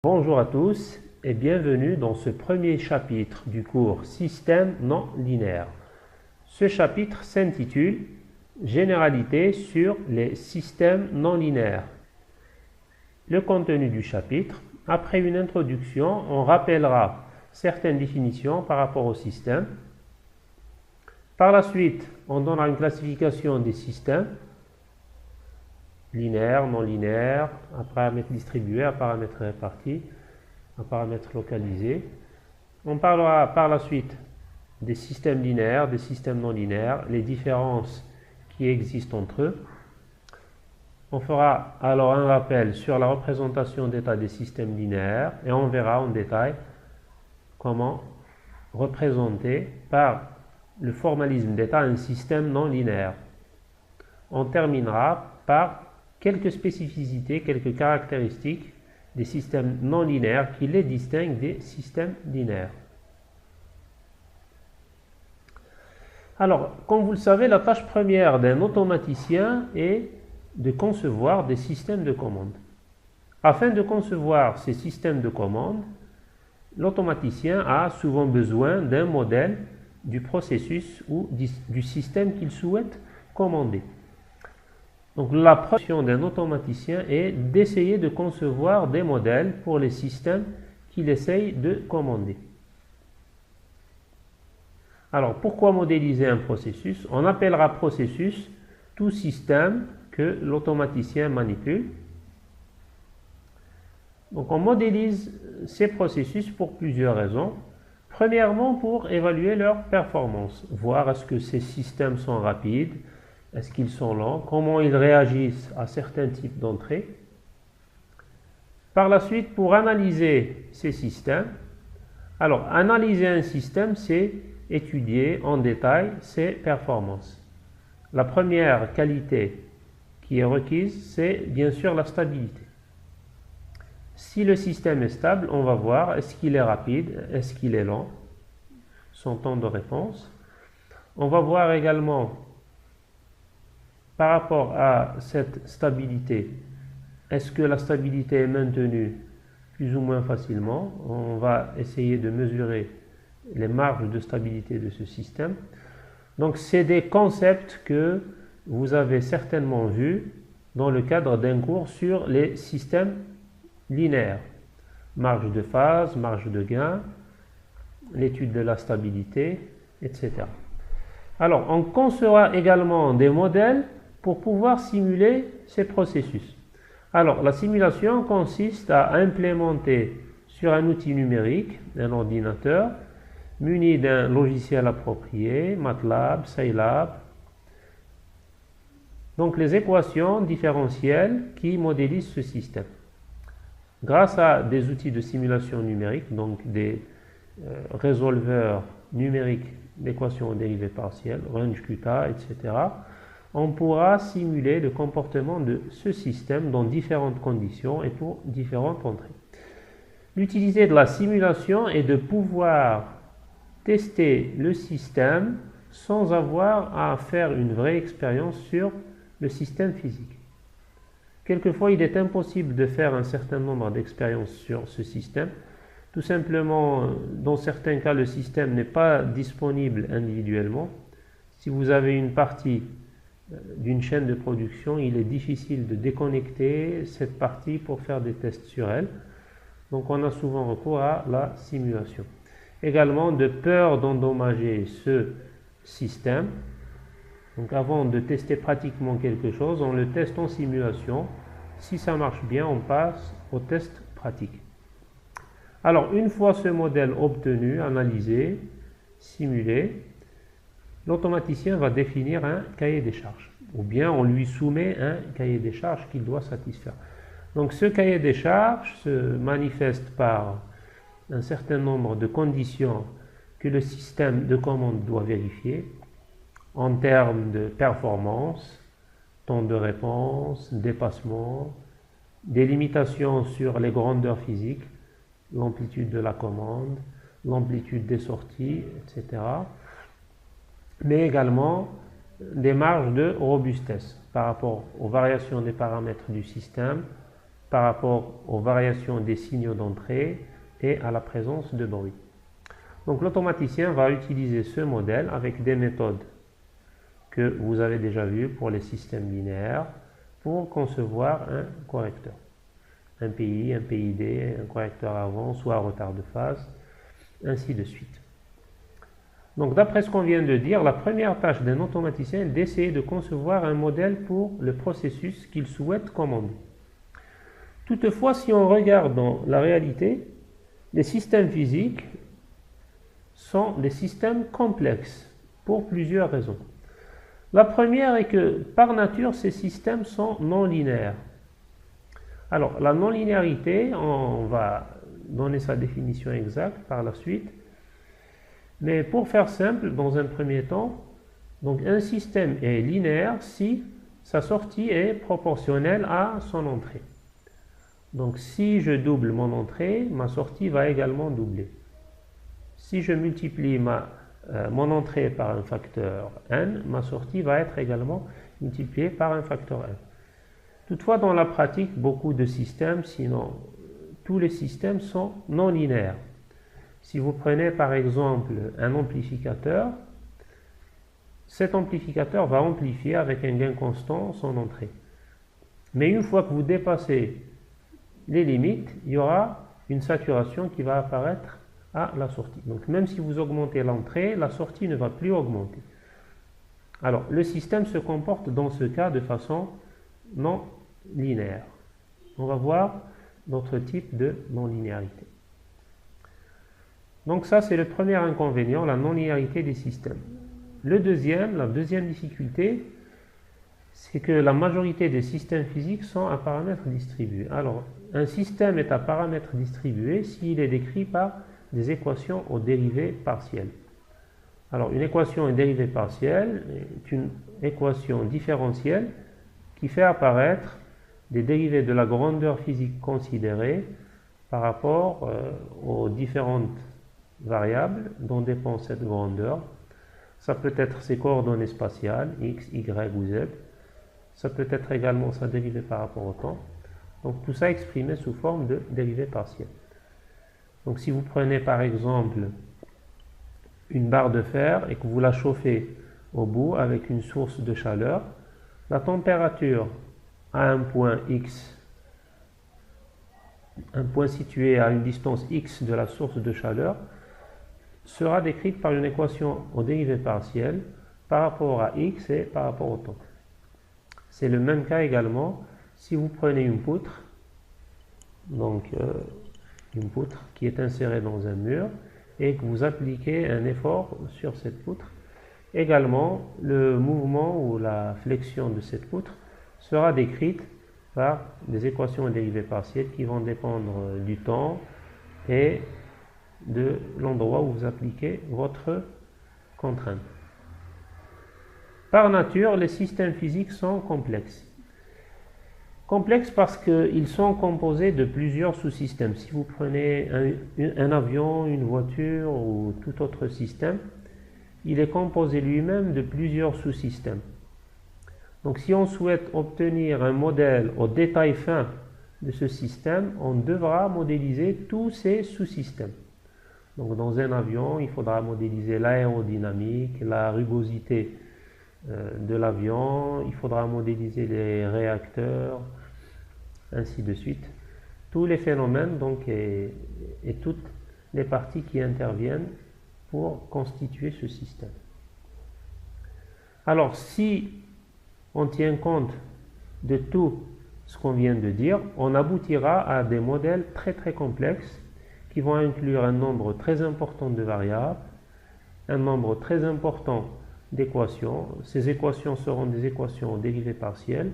Bonjour à tous et bienvenue dans ce premier chapitre du cours Système non linéaire. Ce chapitre s'intitule Généralité sur les systèmes non linéaires. Le contenu du chapitre: après une introduction, on rappellera certaines définitions par rapport au système. Par la suite, on donnera une classification des systèmes linéaires, non linéaires, à paramètres distribués, à paramètres répartis, à paramètres localisés. On parlera par la suite des systèmes linéaires, des systèmes non linéaires, les différences qui existent entre eux. On fera alors un rappel sur la représentation d'état des systèmes linéaires et on verra en détail comment représenter par le formalisme d'état un système non linéaire. On terminera par quelques spécificités, quelques caractéristiques des systèmes non linéaires qui les distinguent des systèmes linéaires. Alors, comme vous le savez, la tâche première d'un automaticien est de concevoir des systèmes de commande. Afin de concevoir ces systèmes de commande, l'automaticien a souvent besoin d'un modèle du processus ou du système qu'il souhaite commander. Donc la première d'un automaticien est d'essayer de concevoir des modèles pour les systèmes qu'il essaye de commander. Alors pourquoi modéliser un processus? On appellera processus tout système que l'automaticien manipule. Donc on modélise ces processus pour plusieurs raisons. Premièrement, pour évaluer leur performance, voir est-ce que ces systèmes sont rapides, est-ce qu'ils sont lents, comment ils réagissent à certains types d'entrées. Par la suite, pour analyser ces systèmes, alors analyser un système, c'est étudier en détail ses performances. La première qualité qui est requise, c'est bien sûr la stabilité. Si le système est stable, on va voir est-ce qu'il est rapide, est-ce qu'il est lent, son temps de réponse. On va voir également par rapport à cette stabilité, est-ce que la stabilité est maintenue plus ou moins facilement? On va essayer de mesurer les marges de stabilité de ce système. Donc c'est des concepts que vous avez certainement vus dans le cadre d'un cours sur les systèmes linéaires. Marge de phase, marge de gain, l'étude de la stabilité, etc. Alors on concevra également des modèles pour pouvoir simuler ces processus. Alors la simulation consiste à implémenter sur un outil numérique, un ordinateur, muni d'un logiciel approprié, MATLAB, Scilab, donc les équations différentielles qui modélisent ce système. Grâce à des outils de simulation numérique, donc des résolveurs numériques d'équations aux dérivées partielles, Runge-Kutta, etc., on pourra simuler le comportement de ce système dans différentes conditions et pour différentes entrées. L'utilité de la simulation est de pouvoir tester le système sans avoir à faire une vraie expérience sur le système physique. Quelquefois, il est impossible de faire un certain nombre d'expériences sur ce système. Tout simplement, dans certains cas, le système n'est pas disponible individuellement. Si vous avez une partie d'une chaîne de production, il est difficile de déconnecter cette partie pour faire des tests sur elle. Donc on a souvent recours à la simulation. Également, de peur d'endommager ce système. Donc avant de tester pratiquement quelque chose, on le teste en simulation. Si ça marche bien, on passe au test pratique. Alors une fois ce modèle obtenu, analysé, simulé, l'automaticien va définir un cahier des charges, ou bien on lui soumet un cahier des charges qu'il doit satisfaire. Donc ce cahier des charges se manifeste par un certain nombre de conditions que le système de commande doit vérifier en termes de performance, temps de réponse, dépassement, des limitations sur les grandeurs physiques, l'amplitude de la commande, l'amplitude des sorties, etc. Mais également des marges de robustesse par rapport aux variations des paramètres du système, par rapport aux variations des signaux d'entrée et à la présence de bruit. Donc l'automaticien va utiliser ce modèle avec des méthodes que vous avez déjà vues pour les systèmes linéaires pour concevoir un correcteur. Un PI, un PID, un correcteur avant, soit retard de phase, ainsi de suite. Donc d'après ce qu'on vient de dire, la première tâche d'un automaticien est d'essayer de concevoir un modèle pour le processus qu'il souhaite commander. Toutefois, si on regarde dans la réalité, les systèmes physiques sont des systèmes complexes pour plusieurs raisons. La première est que par nature, ces systèmes sont non linéaires. Alors, la non-linéarité, on va donner sa définition exacte par la suite. Mais pour faire simple, dans un premier temps, donc un système est linéaire si sa sortie est proportionnelle à son entrée. Donc si je double mon entrée, ma sortie va également doubler. Si je multiplie mon entrée par un facteur n, ma sortie va être également multipliée par un facteur n. Toutefois, dans la pratique, beaucoup de systèmes, sinon tous les systèmes, sont non linéaires. Si vous prenez par exemple un amplificateur, cet amplificateur va amplifier avec un gain constant son entrée. Mais une fois que vous dépassez les limites, il y aura une saturation qui va apparaître à la sortie. Donc même si vous augmentez l'entrée, la sortie ne va plus augmenter. Alors le système se comporte dans ce cas de façon non linéaire. On va voir d'autres types de non-linéarité. Donc ça, c'est le premier inconvénient, la non-linéarité des systèmes. La deuxième difficulté, c'est que la majorité des systèmes physiques sont à paramètres distribués. Alors, un système est à paramètres distribués s'il est décrit par des équations aux dérivées partielles. Alors, une équation aux dérivées partielles est une équation différentielle qui fait apparaître des dérivées de la grandeur physique considérée par rapport aux différentes variables dont dépend cette grandeur. Ça peut être ses coordonnées spatiales, x, y ou z. Ça peut être également sa dérivée par rapport au temps. Donc tout ça exprimé sous forme de dérivée partielle. Donc si vous prenez par exemple une barre de fer et que vous la chauffez au bout avec une source de chaleur, la température à un point x, un point situé à une distance x de la source de chaleur, sera décrite par une équation aux dérivées partielles par rapport à x et par rapport au temps. C'est le même cas également si vous prenez une poutre, donc une poutre qui est insérée dans un mur et que vous appliquez un effort sur cette poutre. Également, le mouvement ou la flexion de cette poutre sera décrite par des équations aux dérivées partielles qui vont dépendre du temps et de l'endroit où vous appliquez votre contrainte. Par nature, les systèmes physiques sont complexes. Complexes parce qu'ils sont composés de plusieurs sous-systèmes. Si vous prenez un avion, une voiture ou tout autre système, il est composé lui-même de plusieurs sous-systèmes. Donc si on souhaite obtenir un modèle au détail fin de ce système, on devra modéliser tous ces sous-systèmes. Donc dans un avion, il faudra modéliser l'aérodynamique, la rugosité de l'avion, il faudra modéliser les réacteurs, ainsi de suite. Tous les phénomènes donc, et toutes les parties qui interviennent pour constituer ce système. Alors si on tient compte de tout ce qu'on vient de dire, on aboutira à des modèles très très complexes qui vont inclure un nombre très important de variables, un nombre très important d'équations. Ces équations seront des équations aux dérivées partielles.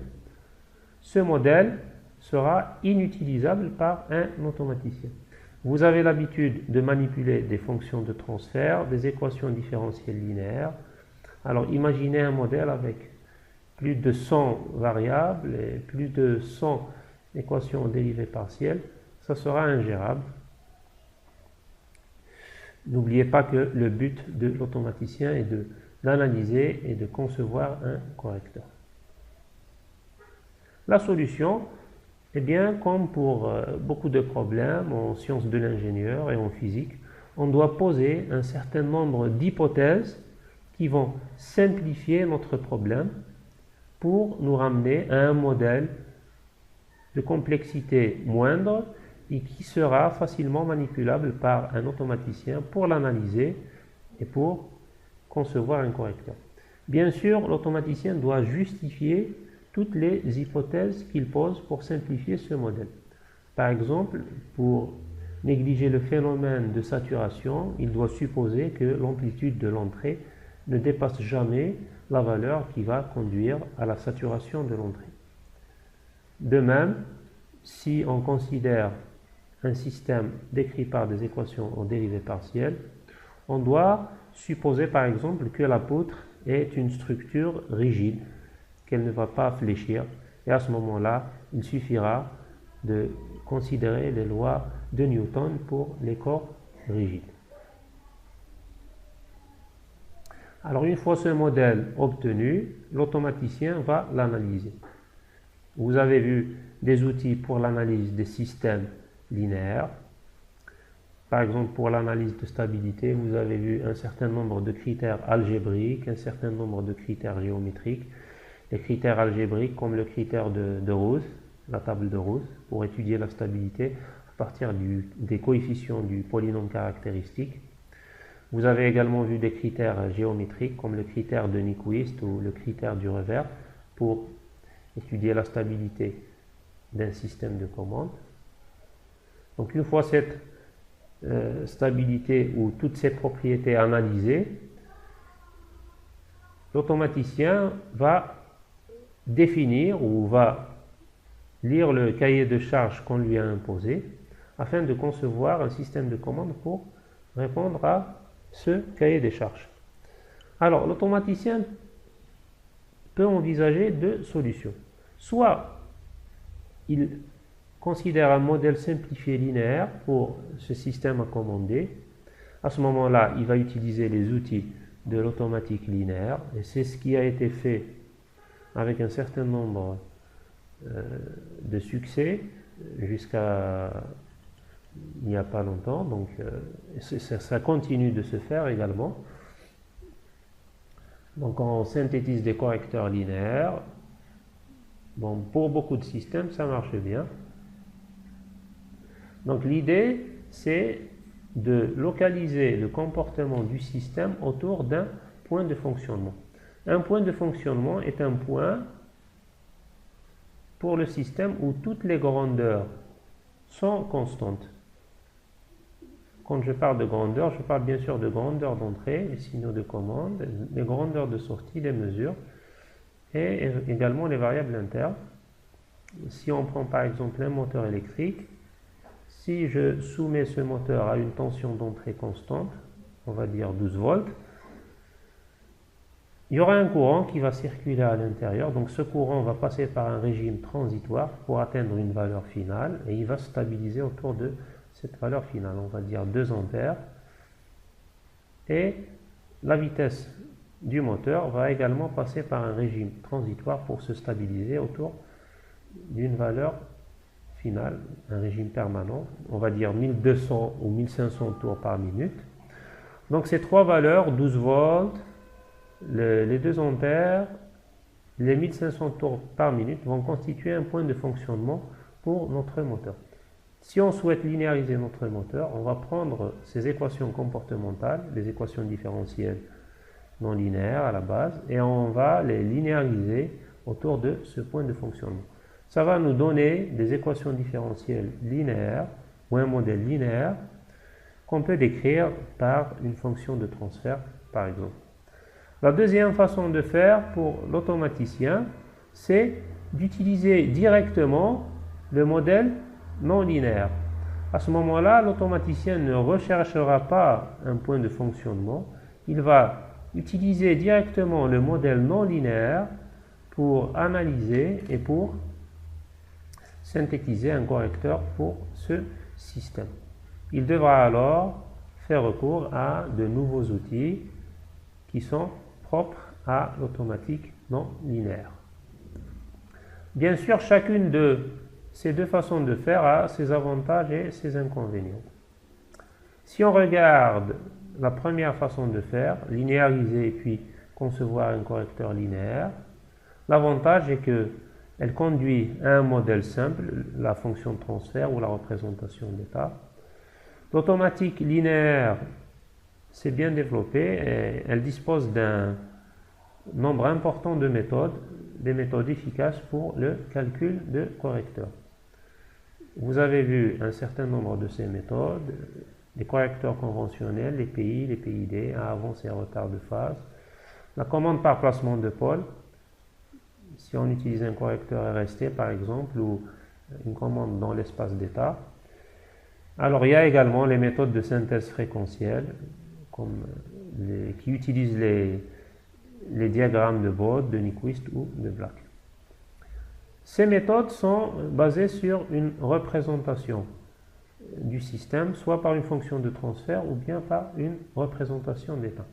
Ce modèle sera inutilisable par un automaticien. Vous avez l'habitude de manipuler des fonctions de transfert, des équations différentielles linéaires. Alors imaginez un modèle avec plus de 100 variables et plus de 100 équations aux dérivées partielles. Ça sera ingérable. N'oubliez pas que le but de l'automaticien est d'analyser et de concevoir un correcteur. La solution Eh bien, comme pour beaucoup de problèmes en sciences de l'ingénieur et en physique, on doit poser un certain nombre d'hypothèses qui vont simplifier notre problème pour nous ramener à un modèle de complexité moindre et qui sera facilement manipulable par un automaticien pour l'analyser et pour concevoir un correcteur. Bien sûr, l'automaticien doit justifier toutes les hypothèses qu'il pose pour simplifier ce modèle. Par exemple, pour négliger le phénomène de saturation, il doit supposer que l'amplitude de l'entrée ne dépasse jamais la valeur qui va conduire à la saturation de l'entrée. De même, si on considère un système décrit par des équations en dérivée partielle, on doit supposer par exemple que la poutre est une structure rigide, qu'elle ne va pas fléchir, et à ce moment-là, il suffira de considérer les lois de Newton pour les corps rigides. Alors une fois ce modèle obtenu, l'automaticien va l'analyser. Vous avez vu des outils pour l'analyse des systèmes linéaires. Par exemple, pour l'analyse de stabilité, vous avez vu un certain nombre de critères algébriques, un certain nombre de critères géométriques. Les critères algébriques comme le critère de Roth, la table de Roth, pour étudier la stabilité à partir des coefficients du polynôme caractéristique. Vous avez également vu des critères géométriques comme le critère de Nyquist ou le critère du revers pour étudier la stabilité d'un système de commande. Donc une fois cette stabilité ou toutes ces propriétés analysées, l'automaticien va définir ou va lire le cahier de charges qu'on lui a imposé afin de concevoir un système de commande pour répondre à ce cahier des charges. Alors, l'automaticien peut envisager deux solutions. Soit il considère un modèle simplifié linéaire pour ce système à commander. À ce moment-là, il va utiliser les outils de l'automatique linéaire, et c'est ce qui a été fait avec un certain nombre de succès jusqu'à il n'y a pas longtemps, donc ça continue de se faire également. Donc on synthétise des correcteurs linéaires. Bon, pour beaucoup de systèmes, ça marche bien. Donc l'idée, c'est de localiser le comportement du système autour d'un point de fonctionnement. Un point de fonctionnement est un point pour le système où toutes les grandeurs sont constantes. Quand je parle de grandeur, je parle bien sûr de grandeur d'entrée, les signaux de commande, les grandeurs de sortie, les mesures, et également les variables internes. Si on prend par exemple un moteur électrique, si je soumets ce moteur à une tension d'entrée constante, on va dire 12 volts, il y aura un courant qui va circuler à l'intérieur. Donc ce courant va passer par un régime transitoire pour atteindre une valeur finale et il va se stabiliser autour de cette valeur finale, on va dire 2 ampères. Et la vitesse du moteur va également passer par un régime transitoire pour se stabiliser autour d'une valeur finale, un régime permanent, on va dire 1200 ou 1500 tours par minute. Donc ces trois valeurs, 12 volts, les 2 ampères, les 1500 tours par minute vont constituer un point de fonctionnement pour notre moteur. Si on souhaite linéariser notre moteur, on va prendre ces équations comportementales, les équations différentielles non linéaires à la base, et on va les linéariser autour de ce point de fonctionnement. Ça va nous donner des équations différentielles linéaires ou un modèle linéaire qu'on peut décrire par une fonction de transfert, par exemple. La deuxième façon de faire pour l'automaticien, c'est d'utiliser directement le modèle non linéaire. À ce moment-là, l'automaticien ne recherchera pas un point de fonctionnement, il va utiliser directement le modèle non linéaire pour analyser et pour synthétiser un correcteur pour ce système. Il devra alors faire recours à de nouveaux outils qui sont propres à l'automatique non linéaire. Bien sûr, chacune de ces deux façons de faire ont ses avantages et ses inconvénients. Si on regarde la première façon de faire, linéariser et puis concevoir un correcteur linéaire, l'avantage est qu'elle conduit à un modèle simple, la fonction de transfert ou la représentation d'état. L'automatique linéaire s'est bien développée et elle dispose d'un nombre important de méthodes, des méthodes efficaces pour le calcul de correcteurs. Vous avez vu un certain nombre de ces méthodes, les correcteurs conventionnels, les PI, les PID, avance et retard de phase, la commande par placement de pôle, si on utilise un correcteur RST par exemple, ou une commande dans l'espace d'état. Alors il y a également les méthodes de synthèse fréquentielle, qui utilisent les diagrammes de Bode, de Nyquist ou de Black. Ces méthodes sont basées sur une représentation du système, soit par une fonction de transfert ou bien par une représentation d'état.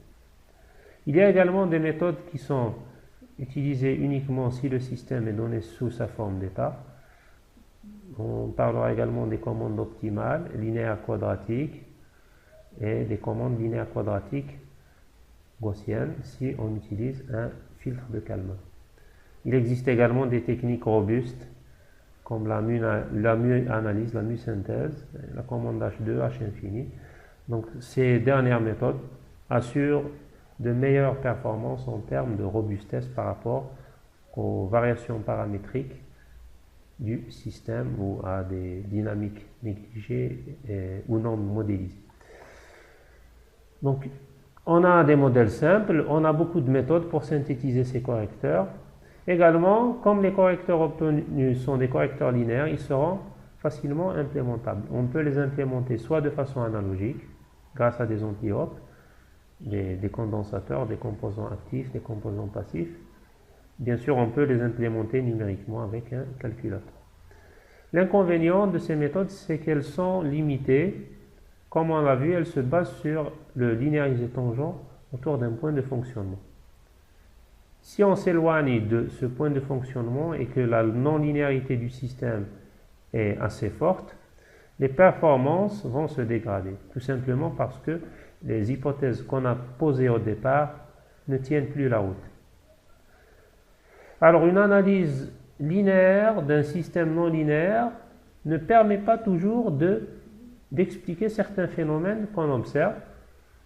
Il y a également des méthodes qui sont utilisées uniquement si le système est donné sous sa forme d'état. On parlera également des commandes optimales, linéaires quadratiques, et des commandes linéaires quadratiques gaussiennes si on utilise un filtre de Kalman. Il existe également des techniques robustes comme la mu-analyse, la mu-synthèse, la commande H2, H infini. Donc ces dernières méthodes assurent de meilleures performances en termes de robustesse par rapport aux variations paramétriques du système ou à des dynamiques négligées ou non modélisées. Donc on a des modèles simples, on a beaucoup de méthodes pour synthétiser ces correcteurs. Également, comme les correcteurs obtenus sont des correcteurs linéaires, ils seront facilement implémentables. On peut les implémenter soit de façon analogique, grâce à des anti-op, des condensateurs, des composants actifs, des composants passifs. Bien sûr, on peut les implémenter numériquement avec un calculateur. L'inconvénient de ces méthodes, c'est qu'elles sont limitées. Comme on l'a vu, elles se basent sur le linéarisé tangent autour d'un point de fonctionnement. Si on s'éloigne de ce point de fonctionnement et que la non-linéarité du système est assez forte, les performances vont se dégrader, tout simplement parce que les hypothèses qu'on a posées au départ ne tiennent plus la route. Alors une analyse linéaire d'un système non linéaire ne permet pas toujours d'expliquer certains phénomènes qu'on observe,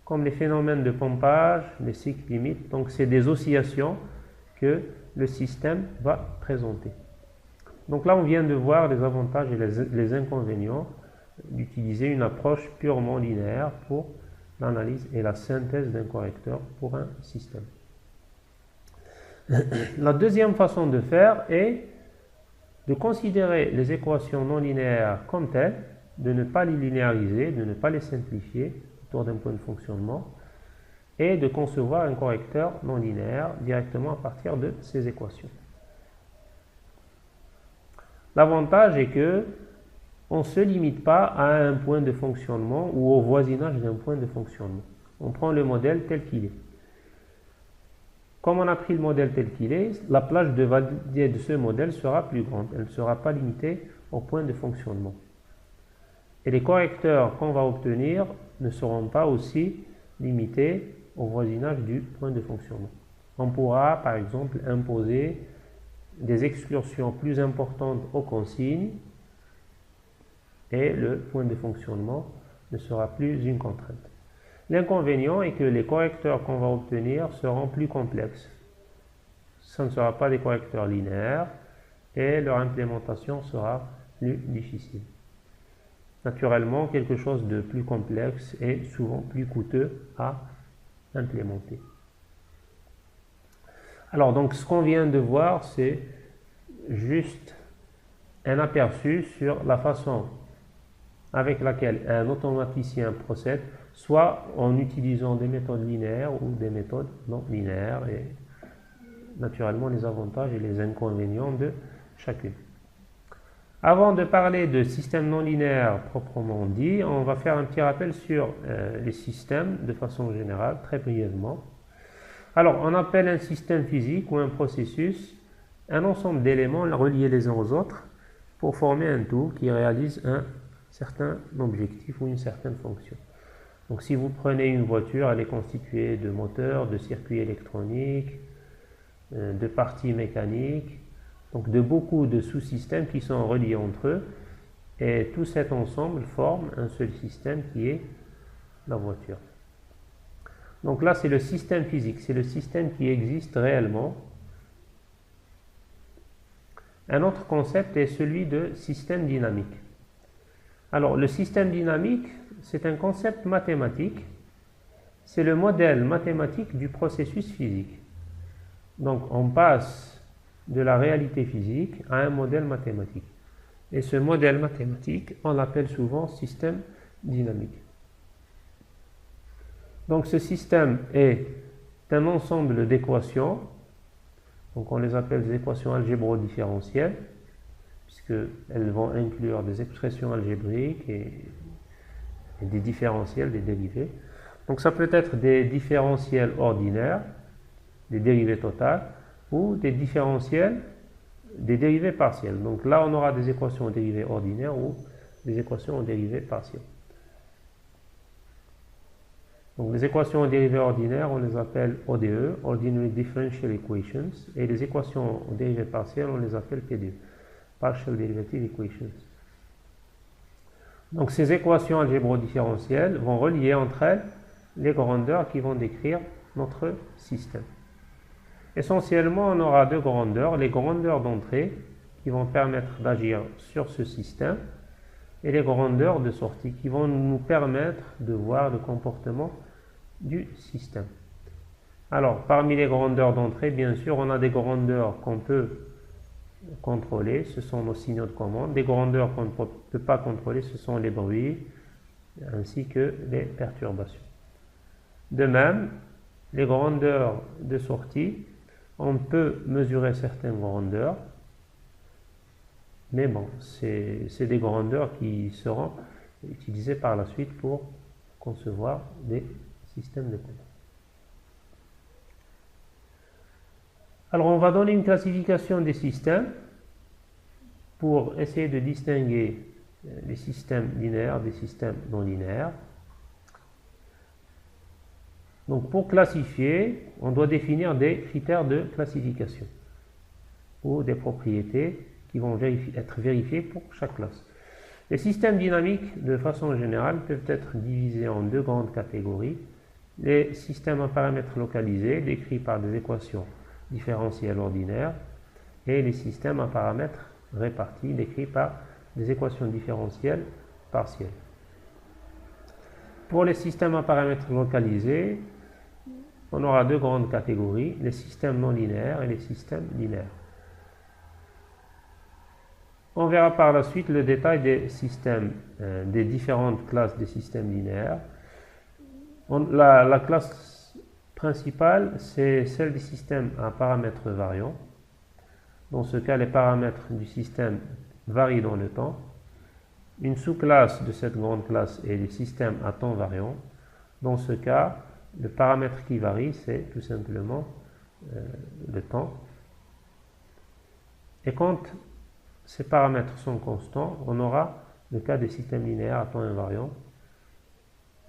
comme les phénomènes de pompage, les cycles limites. Donc c'est des oscillations que le système va présenter. Donc là on vient de voir les avantages et les inconvénients d'utiliser une approche purement linéaire pour l'analyse et la synthèse d'un correcteur pour un système. La deuxième façon de faire est de considérer les équations non linéaires comme telles, de ne pas les linéariser, de ne pas les simplifier autour d'un point de fonctionnement et de concevoir un correcteur non linéaire directement à partir de ces équations. L'avantage est que on ne se limite pas à un point de fonctionnement ou au voisinage d'un point de fonctionnement. On prend le modèle tel qu'il est. Comme on a pris le modèle tel qu'il est, la plage de validité de ce modèle sera plus grande. Elle ne sera pas limitée au point de fonctionnement. Et les correcteurs qu'on va obtenir ne seront pas aussi limités au voisinage du point de fonctionnement. On pourra, par exemple, imposer des excursions plus importantes aux consignes et le point de fonctionnement ne sera plus une contrainte. L'inconvénient est que les correcteurs qu'on va obtenir seront plus complexes. Ce ne sera pas des correcteurs linéaires et leur implémentation sera plus difficile. Naturellement, quelque chose de plus complexe est souvent plus coûteux à implémenter. Alors, donc, ce qu'on vient de voir, c'est juste un aperçu sur la façon avec laquelle un automaticien procède, soit en utilisant des méthodes linéaires ou des méthodes non linéaires, et naturellement les avantages et les inconvénients de chacune. Avant de parler de systèmes non linéaires proprement dit, on va faire un petit rappel sur les systèmes de façon générale, très brièvement. Alors, on appelle un système physique ou un processus un ensemble d'éléments reliés les uns aux autres pour former un tout qui réalise un certain objectif ou une certaine fonction. Donc si vous prenez une voiture, elle est constituée de moteurs, de circuits électroniques, de parties mécaniques, donc de beaucoup de sous-systèmes qui sont reliés entre eux, et tout cet ensemble forme un seul système qui est la voiture. Donc là, c'est le système physique, c'est le système qui existe réellement. Un autre concept est celui de système dynamique. Alors, le système dynamique, c'est un concept mathématique, c'est le modèle mathématique du processus physique. Donc, on passe de la réalité physique à un modèle mathématique. Et ce modèle mathématique, on l'appelle souvent système dynamique. Donc, ce système est un ensemble d'équations. Donc on les appelle des équations algébro-différentielles, puisqu'elles vont inclure des expressions algébriques et des différentiels, des dérivés. Donc ça peut être des différentiels ordinaires, des dérivés totales, ou des différentiels, des dérivés partiels. Donc là on aura des équations aux dérivés ordinaires ou des équations aux dérivés partiels. Donc les équations aux dérivés ordinaires, on les appelle ODE, Ordinary Differential Equations, et les équations aux dérivés partiels, on les appelle PDE, Partial Derivative Equations. Donc ces équations algébro-différentielles vont relier entre elles les grandeurs qui vont décrire notre système. Essentiellement, on aura deux grandeurs, les grandeurs d'entrée qui vont permettre d'agir sur ce système, et les grandeurs de sortie qui vont nous permettre de voir le comportement du système. Alors, parmi les grandeurs d'entrée, bien sûr, on a des grandeurs qu'on peut contrôler, ce sont nos signaux de commande. Des grandeurs qu'on ne peut pas contrôler, ce sont les bruits, ainsi que les perturbations. De même, les grandeurs de sortie, on peut mesurer certaines grandeurs, mais bon, c'est des grandeurs qui seront utilisées par la suite pour concevoir des systèmes de compte. Alors on va donner une classification des systèmes pour essayer de distinguer les systèmes linéaires des systèmes non linéaires. Donc pour classifier, on doit définir des critères de classification ou des propriétés qui vont être vérifiées pour chaque classe. Les systèmes dynamiques, de façon générale, peuvent être divisés en deux grandes catégories. Les systèmes à paramètres localisés, décrits par des équations différentielles ordinaires, et les systèmes à paramètres répartis, décrits par des équations différentielles partielles. Pour les systèmes à paramètres localisés, on aura deux grandes catégories, les systèmes non linéaires et les systèmes linéaires. On verra par la suite le détail des systèmes, des différentes classes des systèmes linéaires. La classe principale, c'est celle des systèmes à paramètres variants. Dans ce cas, les paramètres du système varient dans le temps. Une sous-classe de cette grande classe est les systèmes à temps variant. Dans ce cas, le paramètre qui varie, c'est tout simplement le temps. Et quand ces paramètres sont constants, on aura le cas des systèmes linéaires à temps invariant.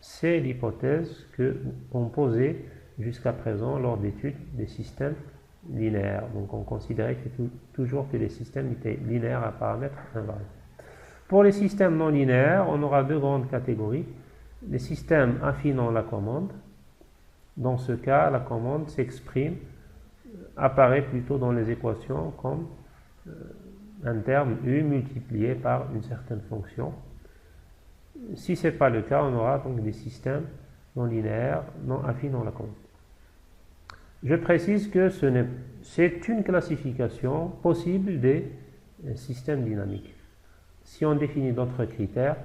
C'est l'hypothèse qu'on posait jusqu'à présent lors d'études des systèmes linéaires. Donc on considérait toujours que les systèmes étaient linéaires à paramètres invariants. Pour les systèmes non linéaires, on aura deux grandes catégories. Les systèmes affinant la commande. Dans ce cas, la commande s'exprime, apparaît plutôt dans les équations comme un terme U multiplié par une certaine fonction. Si ce n'est pas le cas, on aura donc des systèmes non linéaires, non affinant la commande. Je précise que c'est une classification possible des systèmes dynamiques. Si on définit d'autres critères,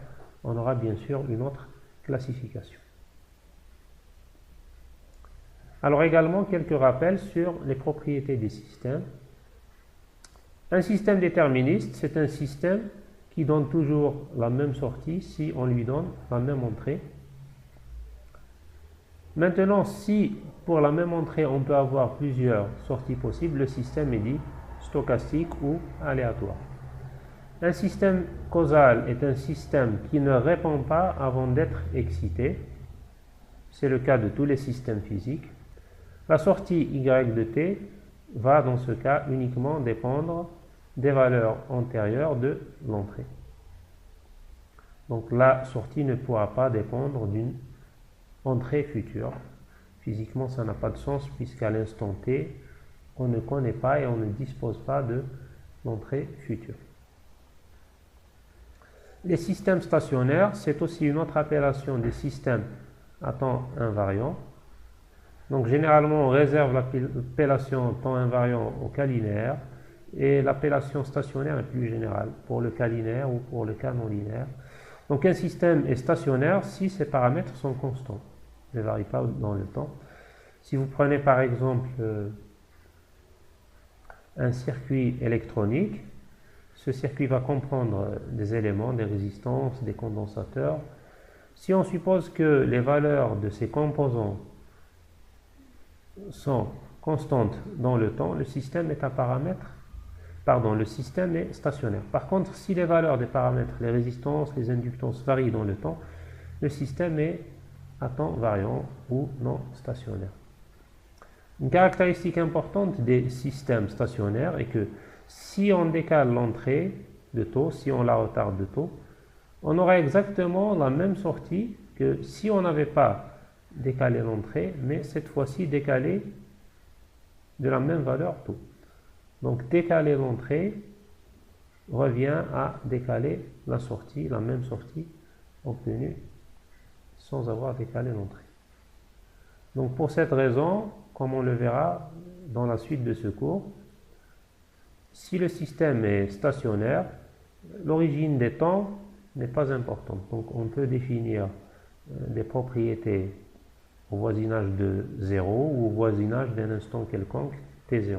on aura bien sûr une autre classification. Alors également quelques rappels sur les propriétés des systèmes. Un système déterministe, c'est un système qui donne toujours la même sortie si on lui donne la même entrée. Maintenant, si pour la même entrée on peut avoir plusieurs sorties possibles, le système est dit stochastique ou aléatoire. Un système causal est un système qui ne répond pas avant d'être excité. C'est le cas de tous les systèmes physiques. La sortie y de t va dans ce cas uniquement dépendre des valeurs antérieures de l'entrée. Donc la sortie ne pourra pas dépendre d'une entrée future. Physiquement, ça n'a pas de sens puisqu'à l'instant t, on ne connaît pas et on ne dispose pas de l'entrée future. Les systèmes stationnaires, c'est aussi une autre appellation des systèmes à temps invariant. Donc généralement, on réserve l'appellation temps invariant au cas linéaire et l'appellation stationnaire est plus générale pour le cas linéaire ou pour le cas non linéaire. Donc un système est stationnaire si ses paramètres sont constants, ne varient pas dans le temps. Si vous prenez par exemple un circuit électronique, ce circuit va comprendre des éléments, des résistances, des condensateurs. Si on suppose que les valeurs de ces composants sont constantes dans le temps, le système est le système est stationnaire. Par contre, si les valeurs des paramètres, les résistances, les inductances varient dans le temps, le système est à temps variant ou non stationnaire. Une caractéristique importante des systèmes stationnaires est que si on décale l'entrée de taux, si on la retarde de taux, on aura exactement la même sortie que si on n'avait pas décalé l'entrée, mais cette fois-ci décalé de la même valeur taux. Donc décaler l'entrée revient à décaler la sortie, la même sortie obtenue sans avoir décalé l'entrée. Donc pour cette raison, comme on le verra dans la suite de ce cours, si le système est stationnaire, l'origine des temps n'est pas importante. Donc on peut définir des propriétés au voisinage de 0 ou au voisinage d'un instant quelconque, t0.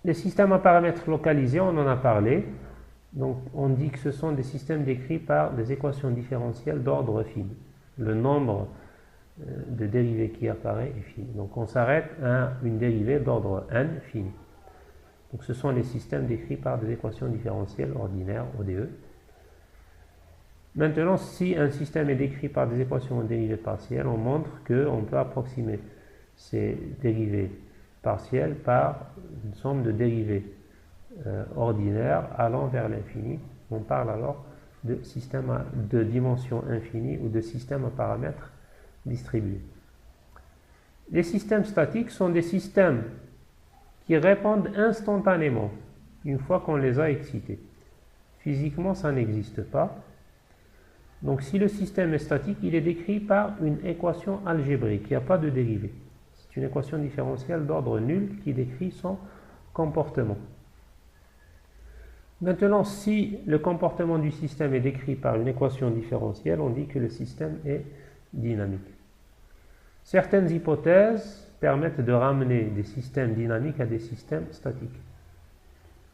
Les systèmes à paramètres localisés, on en a parlé. Donc on dit que ce sont des systèmes décrits par des équations différentielles d'ordre fini. Le nombre de dérivées qui apparaît est fini. Donc on s'arrête à une dérivée d'ordre n fini. Donc ce sont les systèmes décrits par des équations différentielles ordinaires, ODE. Maintenant, si un système est décrit par des équations de dérivées partielles, on montre qu'on peut approximer ces dérivées partielles par une somme de dérivées ordinaires allant vers l'infini. On parle alors de système de dimension infinie ou de système à paramètres distribués. Les systèmes statiques sont des systèmes qui répondent instantanément une fois qu'on les a excités. Physiquement, ça n'existe pas. Donc si le système est statique, il est décrit par une équation algébrique, il n'y a pas de dérivée. C'est une équation différentielle d'ordre nul qui décrit son comportement. Maintenant, si le comportement du système est décrit par une équation différentielle, on dit que le système est dynamique. Certaines hypothèses permettent de ramener des systèmes dynamiques à des systèmes statiques,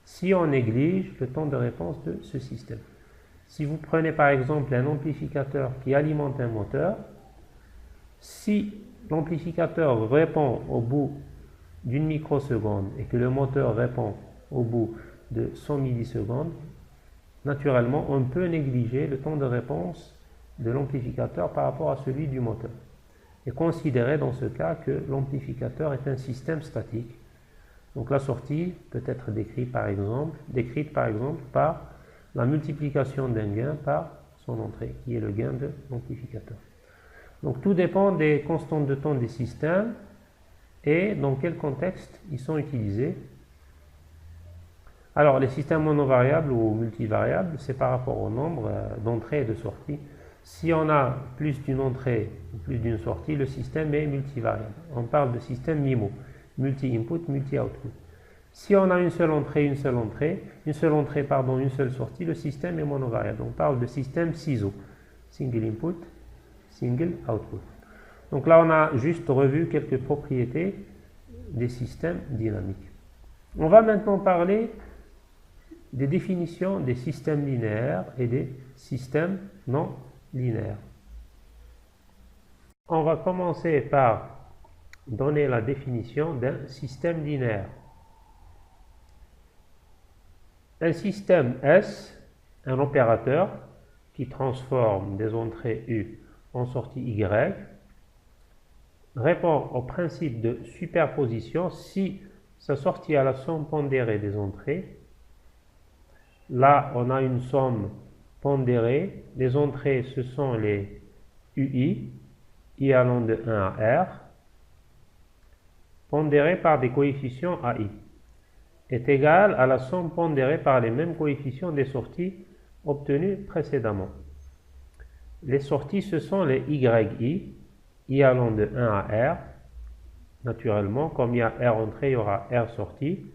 si on néglige le temps de réponse de ce système. Si vous prenez par exemple un amplificateur qui alimente un moteur, si l'amplificateur répond au bout d'une microseconde et que le moteur répond au bout de 100 millisecondes, naturellement, on peut négliger le temps de réponse de l'amplificateur par rapport à celui du moteur et considérer dans ce cas que l'amplificateur est un système statique. Donc la sortie peut être décrite par exemple par la multiplication d'un gain par son entrée, qui est le gain de l'amplificateur. Donc tout dépend des constantes de temps des systèmes et dans quel contexte ils sont utilisés. Alors les systèmes monovariables ou multivariables, c'est par rapport au nombre d'entrées et de sorties. Si on a plus d'une entrée ou plus d'une sortie, le système est multivariable. On parle de système MIMO, multi-input, multi-output. Si on a une seule entrée, une seule sortie, le système est monovariable. On parle de système CISO, single input, single output. Donc là, on a juste revu quelques propriétés des systèmes dynamiques. On va maintenant parler des définitions des systèmes linéaires et des systèmes non linéaires. On va commencer par donner la définition d'un système linéaire. Un système S, un opérateur qui transforme des entrées U en sorties Y, répond au principe de superposition si sa sortie a la somme pondérée des entrées. Là, on a une somme pondérée. Les entrées, ce sont les UI, I allant de 1 à R, pondérées par des coefficients AI, est égale à la somme pondérée par les mêmes coefficients des sorties obtenues précédemment. Les sorties, ce sont les YI, I allant de 1 à R. Naturellement, comme il y a R entrée, il y aura R sortie.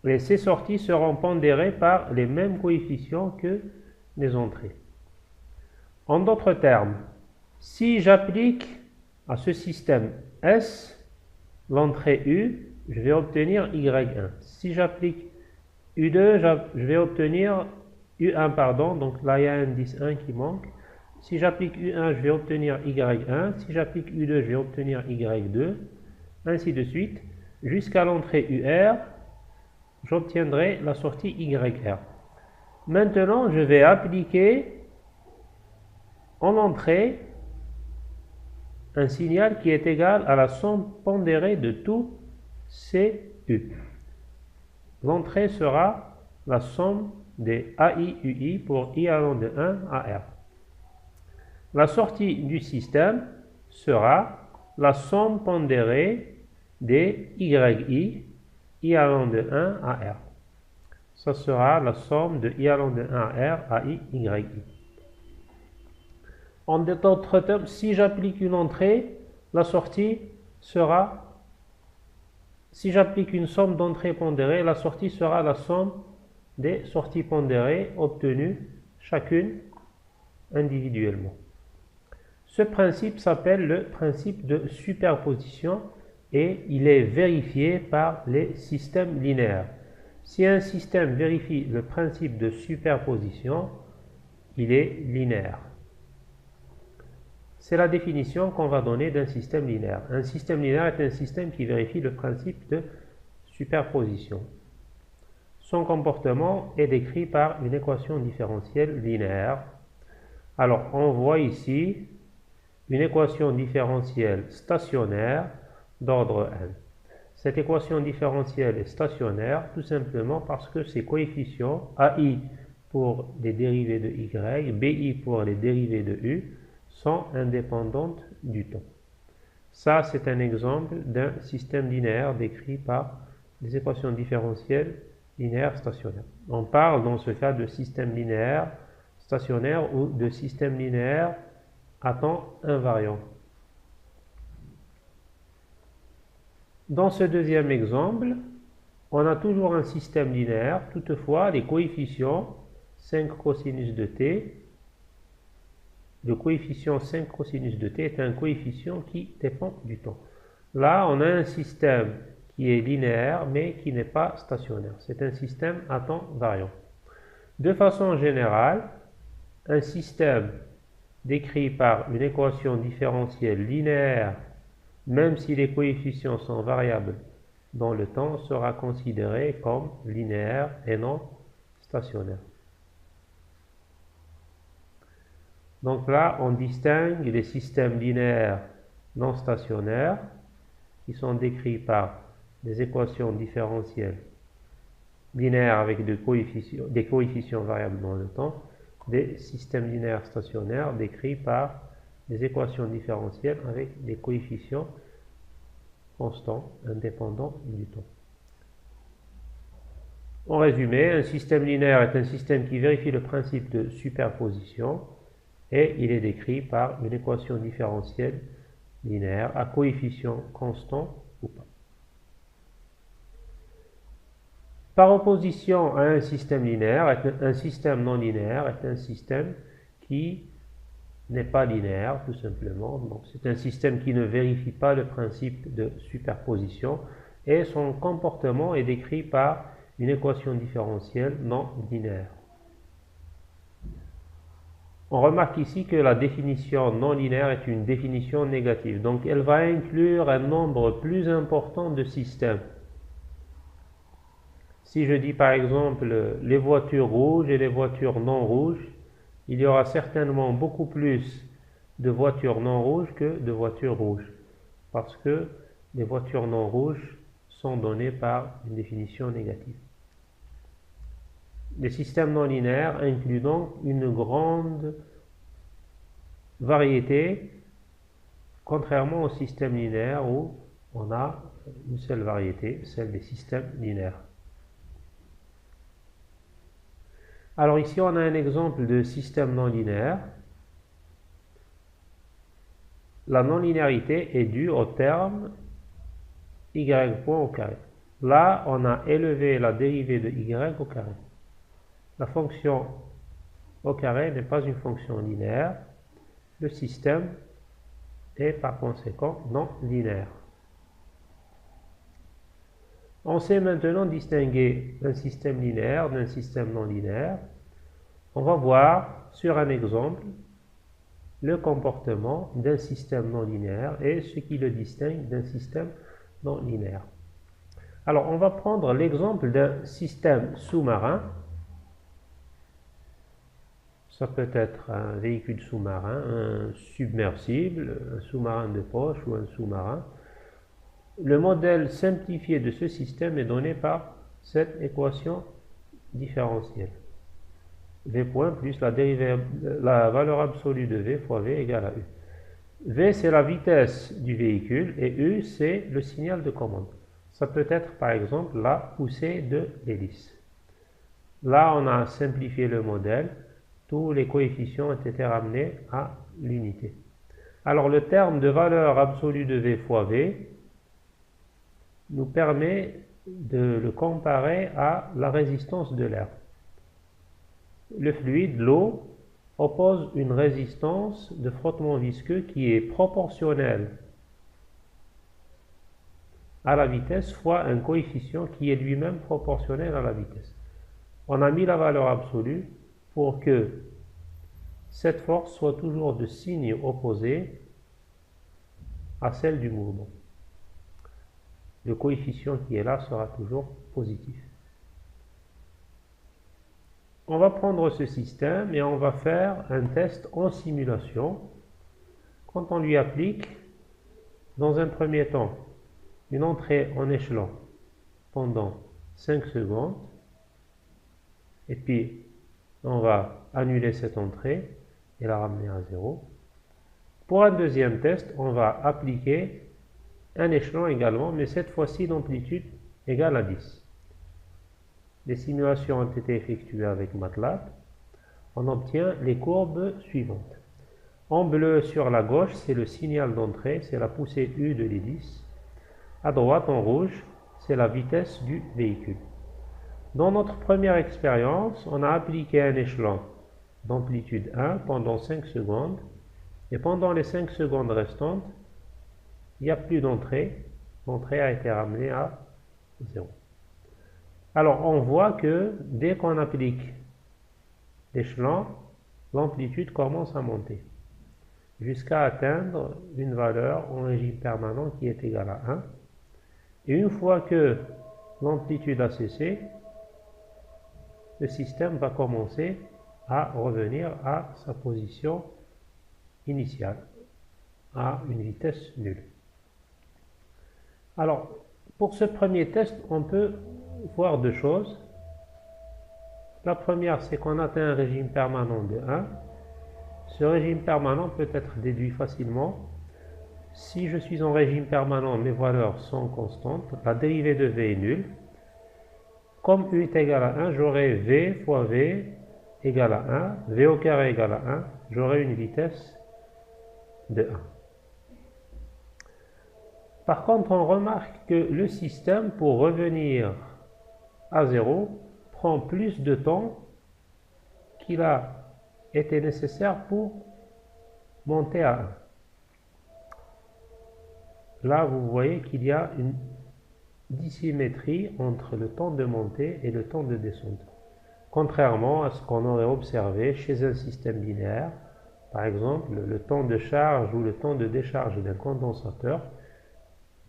Et ces sorties seront pondérées par les mêmes coefficients que les entrées. En d'autres termes, si j'applique à ce système S l'entrée U, je vais obtenir Y1. Si j'applique U2, je vais obtenir U1, pardon, donc là il y a un indice 1 qui manque. Si j'applique U1, je vais obtenir Y1. Si j'applique U2, je vais obtenir Y2. Ainsi de suite, jusqu'à l'entrée UR, j'obtiendrai la sortie YR. Maintenant, je vais appliquer en entrée un signal qui est égal à la somme pondérée de tous ces U. L'entrée sera la somme des AI-UI pour I allant de 1 à R. La sortie du système sera la somme pondérée des YI, I allant de 1 à R. Ça sera la somme de I allant de 1 à R à YI. En d'autres termes, si j'applique une entrée, la sortie sera, si j'applique une somme d'entrées pondérées, la sortie sera la somme des sorties pondérées obtenues chacune individuellement. Ce principe s'appelle le principe de superposition et il est vérifié par les systèmes linéaires. Si un système vérifie le principe de superposition, il est linéaire. C'est la définition qu'on va donner d'un système linéaire. Un système linéaire est un système qui vérifie le principe de superposition. Son comportement est décrit par une équation différentielle linéaire. Alors, on voit ici une équation différentielle stationnaire d'ordre n. Cette équation différentielle est stationnaire tout simplement parce que ses coefficients AI pour les dérivés de Y, BI pour les dérivés de U, sont indépendantes du temps. Ça, c'est un exemple d'un système linéaire décrit par des équations différentielles linéaires stationnaires. On parle dans ce cas de système linéaire stationnaire ou de système linéaire à temps invariant. Dans ce deuxième exemple, on a toujours un système linéaire, toutefois les coefficients 5 cosinus de t, le coefficient 5 cosinus de t est un coefficient qui dépend du temps. Là, on a un système qui est linéaire, mais qui n'est pas stationnaire. C'est un système à temps variant. De façon générale, un système décrit par une équation différentielle linéaire, même si les coefficients sont variables dans le temps, sera considéré comme linéaire et non stationnaire. Donc là, on distingue les systèmes linéaires non stationnaires qui sont décrits par des équations différentielles linéaires avec des coefficients variables dans le temps, des systèmes linéaires stationnaires décrits par des équations différentielles avec des coefficients constants indépendants du temps. En résumé, un système linéaire est un système qui vérifie le principe de superposition et il est décrit par une équation différentielle linéaire à coefficients constants ou pas. Par opposition à un système linéaire, un système non linéaire est un système qui n'est pas linéaire, tout simplement. Donc, c'est un système qui ne vérifie pas le principe de superposition et son comportement est décrit par une équation différentielle non linéaire. On remarque ici que la définition non linéaire est une définition négative. Donc, elle va inclure un nombre plus important de systèmes. Si je dis par exemple les voitures rouges et les voitures non rouges, il y aura certainement beaucoup plus de voitures non rouges que de voitures rouges, parce que les voitures non rouges sont données par une définition négative. Les systèmes non linéaires incluent donc une grande variété, contrairement au système linéaire où on a une seule variété, celle des systèmes linéaires. Alors ici, on a un exemple de système non linéaire. La non-linéarité est due au terme y point au carré. Là, on a élevé la dérivée de y au carré. La fonction au carré n'est pas une fonction linéaire. Le système est par conséquent non linéaire. On sait maintenant distinguer un système linéaire d'un système non linéaire. On va voir sur un exemple le comportement d'un système non linéaire et ce qui le distingue d'un système non linéaire. Alors, on va prendre l'exemple d'un système sous-marin. Ça peut être un véhicule sous-marin, un submersible, un sous-marin de poche ou un sous-marin. Le modèle simplifié de ce système est donné par cette équation différentielle. V point plus la valeur absolue de V fois V égale à U. V, c'est la vitesse du véhicule et U, c'est le signal de commande. Ça peut être par exemple la poussée de l'hélice. Là, on a simplifié le modèle. Tous les coefficients ont été ramenés à l'unité. Alors, le terme de valeur absolue de V fois V nous permet de le comparer à la résistance de l'air. Le fluide, l'eau, oppose une résistance de frottement visqueux qui est proportionnelle à la vitesse fois un coefficient qui est lui-même proportionnel à la vitesse. On a mis la valeur absolue pour que cette force soit toujours de signe opposé à celle du mouvement. Le coefficient qui est là sera toujours positif. On va prendre ce système et on va faire un test en simulation. Quand on lui applique, dans un premier temps, une entrée en échelon pendant 5 secondes, et puis on va annuler cette entrée et la ramener à 0. Pour un deuxième test, on va appliquer un échelon également, mais cette fois-ci d'amplitude égale à 10. Les simulations ont été effectuées avec MATLAB. On obtient les courbes suivantes. En bleu sur la gauche, c'est le signal d'entrée, c'est la poussée U de l'hélice. À droite, en rouge, c'est la vitesse du véhicule. Dans notre première expérience, on a appliqué un échelon d'amplitude 1 pendant 5 secondes. Et pendant les 5 secondes restantes, il n'y a plus d'entrée. L'entrée a été ramenée à 0. Alors, on voit que dès qu'on applique l'échelon, l'amplitude commence à monter jusqu'à atteindre une valeur en régime permanent qui est égale à 1. Et une fois que l'amplitude a cessé, le système va commencer à revenir à sa position initiale, à une vitesse nulle. Alors, pour ce premier test, on peut voir deux choses. La première, c'est qu'on atteint un régime permanent de 1. Ce régime permanent peut être déduit facilement. Si je suis en régime permanent, mes valeurs sont constantes. La dérivée de V est nulle. Comme U est égal à 1, j'aurai V fois V égale à 1. V au carré égale à 1. J'aurai une vitesse de 1. Par contre, on remarque que le système, pour revenir à 0, prend plus de temps qu'il a été nécessaire pour monter à 1. Là, vous voyez qu'il y a une dissymétrie entre le temps de montée et le temps de descente. Contrairement à ce qu'on aurait observé chez un système linéaire, par exemple, le temps de charge ou le temps de décharge d'un condensateur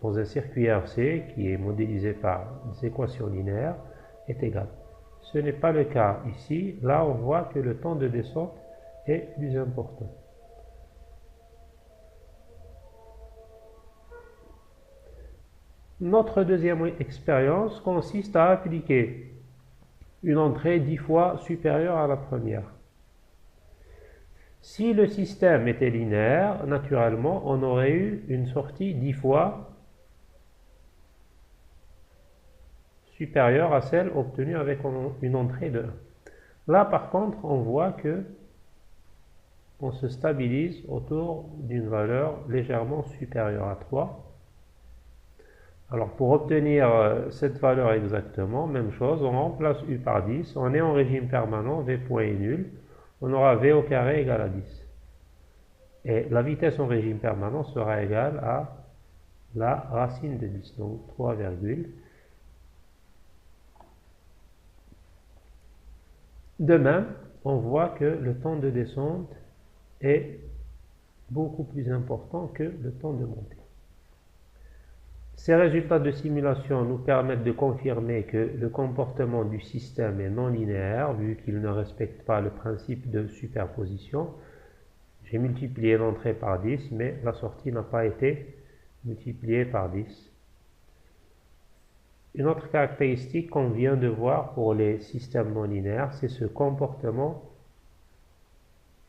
dans un circuit RC qui est modélisé par des équations linéaires, est égal. Ce n'est pas le cas ici. Là, on voit que le temps de descente est plus important. Notre deuxième expérience consiste à appliquer une entrée 10 fois supérieure à la première. Si le système était linéaire, naturellement, on aurait eu une sortie 10 fois supérieure à celle obtenue avec une entrée de 1. Là, par contre, on voit que on se stabilise autour d'une valeur légèrement supérieure à 3. Alors, pour obtenir cette valeur exactement, même chose, on remplace U par 10, on est en régime permanent, V point est nul, on aura V au carré égale à 10. Et la vitesse en régime permanent sera égale à la racine de 10, donc 3, de même, on voit que le temps de descente est beaucoup plus important que le temps de montée. Ces résultats de simulation nous permettent de confirmer que le comportement du système est non linéaire, vu qu'il ne respecte pas le principe de superposition. J'ai multiplié l'entrée par 10, mais la sortie n'a pas été multipliée par 10. Une autre caractéristique qu'on vient de voir pour les systèmes non linéaires, c'est ce comportement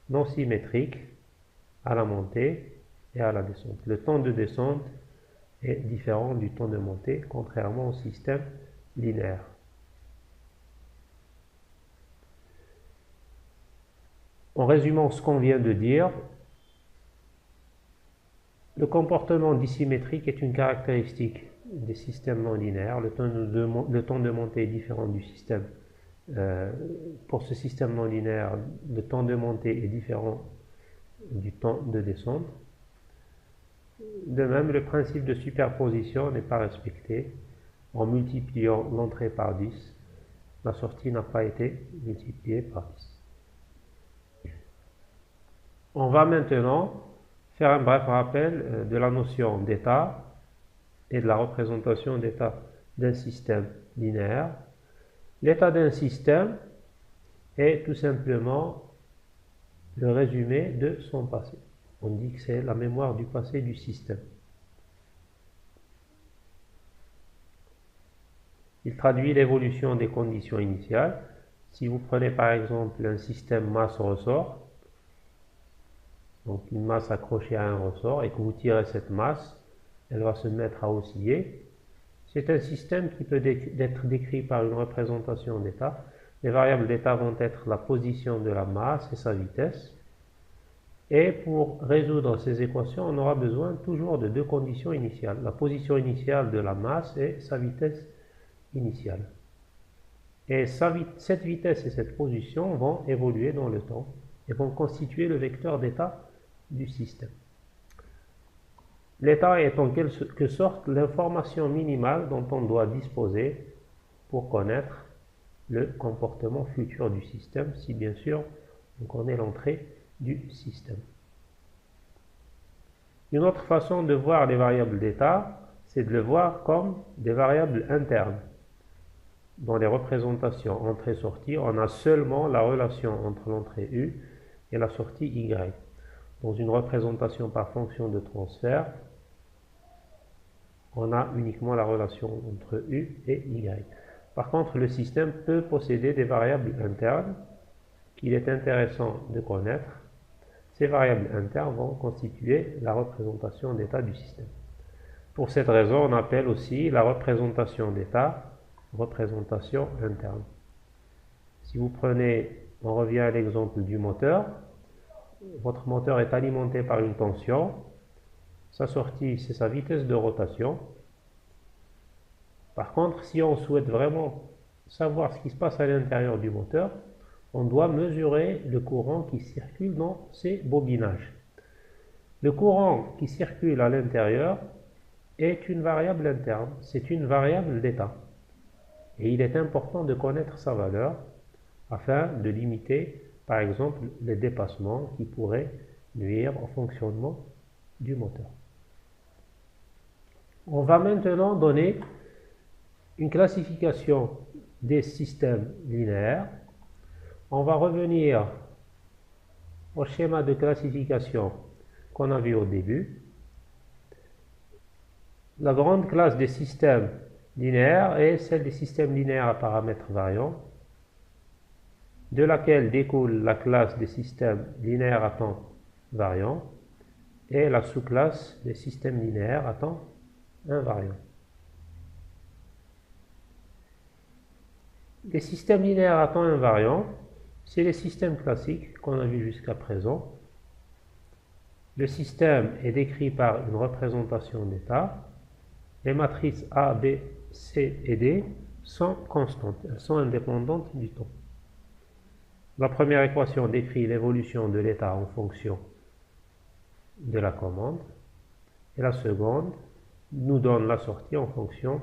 non symétrique à la montée et à la descente. Le temps de descente est différent du temps de montée, contrairement au système linéaire. En résumant ce qu'on vient de dire, le comportement dissymétrique est une caractéristique des systèmes non linéaires. Le temps de montée est différent du système. Pour ce système non linéaire, le temps de montée est différent du temps de descente. De même, le principe de superposition n'est pas respecté. En multipliant l'entrée par 10, la sortie n'a pas été multipliée par 10. On va maintenant faire un bref rappel de la notion d'état et de la représentation d'état d'un système linéaire. L'état d'un système est tout simplement le résumé de son passé. On dit que c'est la mémoire du passé du système. Il traduit l'évolution des conditions initiales. Si vous prenez par exemple un système masse-ressort, donc une masse accrochée à un ressort, et que vous tirez cette masse, elle va se mettre à osciller. C'est un système qui peut être décrit par une représentation d'état. Les variables d'état vont être la position de la masse et sa vitesse. Et pour résoudre ces équations, on aura besoin toujours de deux conditions initiales. La position initiale de la masse et sa vitesse initiale. Et cette vitesse et cette position vont évoluer dans le temps et vont constituer le vecteur d'état du système. L'état est en quelque sorte l'information minimale dont on doit disposer pour connaître le comportement futur du système, si bien sûr on connaît l'entrée du système. Une autre façon de voir les variables d'état, c'est de le voir comme des variables internes. Dans les représentations entrée-sortie, on a seulement la relation entre l'entrée U et la sortie Y. Dans une représentation par fonction de transfert, on a uniquement la relation entre U et Y. Par contre, le système peut posséder des variables internes qu'il est intéressant de connaître. Ces variables internes vont constituer la représentation d'état du système. Pour cette raison, on appelle aussi la représentation d'état représentation interne. Si vous prenez, on revient à l'exemple du moteur, votre moteur est alimenté par une tension, sa sortie c'est sa vitesse de rotation. Par contre, si on souhaite vraiment savoir ce qui se passe à l'intérieur du moteur, on doit mesurer le courant qui circule dans ces bobinages. Le courant qui circule à l'intérieur est une variable interne, c'est une variable d'état. Et il est important de connaître sa valeur afin de limiter, par exemple, les dépassements qui pourraient nuire au fonctionnement du moteur. On va maintenant donner une classification des systèmes linéaires, on va revenir au schéma de classification qu'on a vu au début. La grande classe des systèmes linéaires est celle des systèmes linéaires à paramètres variants, de laquelle découle la classe des systèmes linéaires à temps variant et la sous-classe des systèmes linéaires à temps invariant. Les systèmes linéaires à temps invariant, c'est les systèmes classiques qu'on a vus jusqu'à présent. Le système est décrit par une représentation d'état. Les matrices A, B, C et D sont constantes, elles sont indépendantes du temps. La première équation décrit l'évolution de l'état en fonction de la commande, et la seconde nous donne la sortie en fonction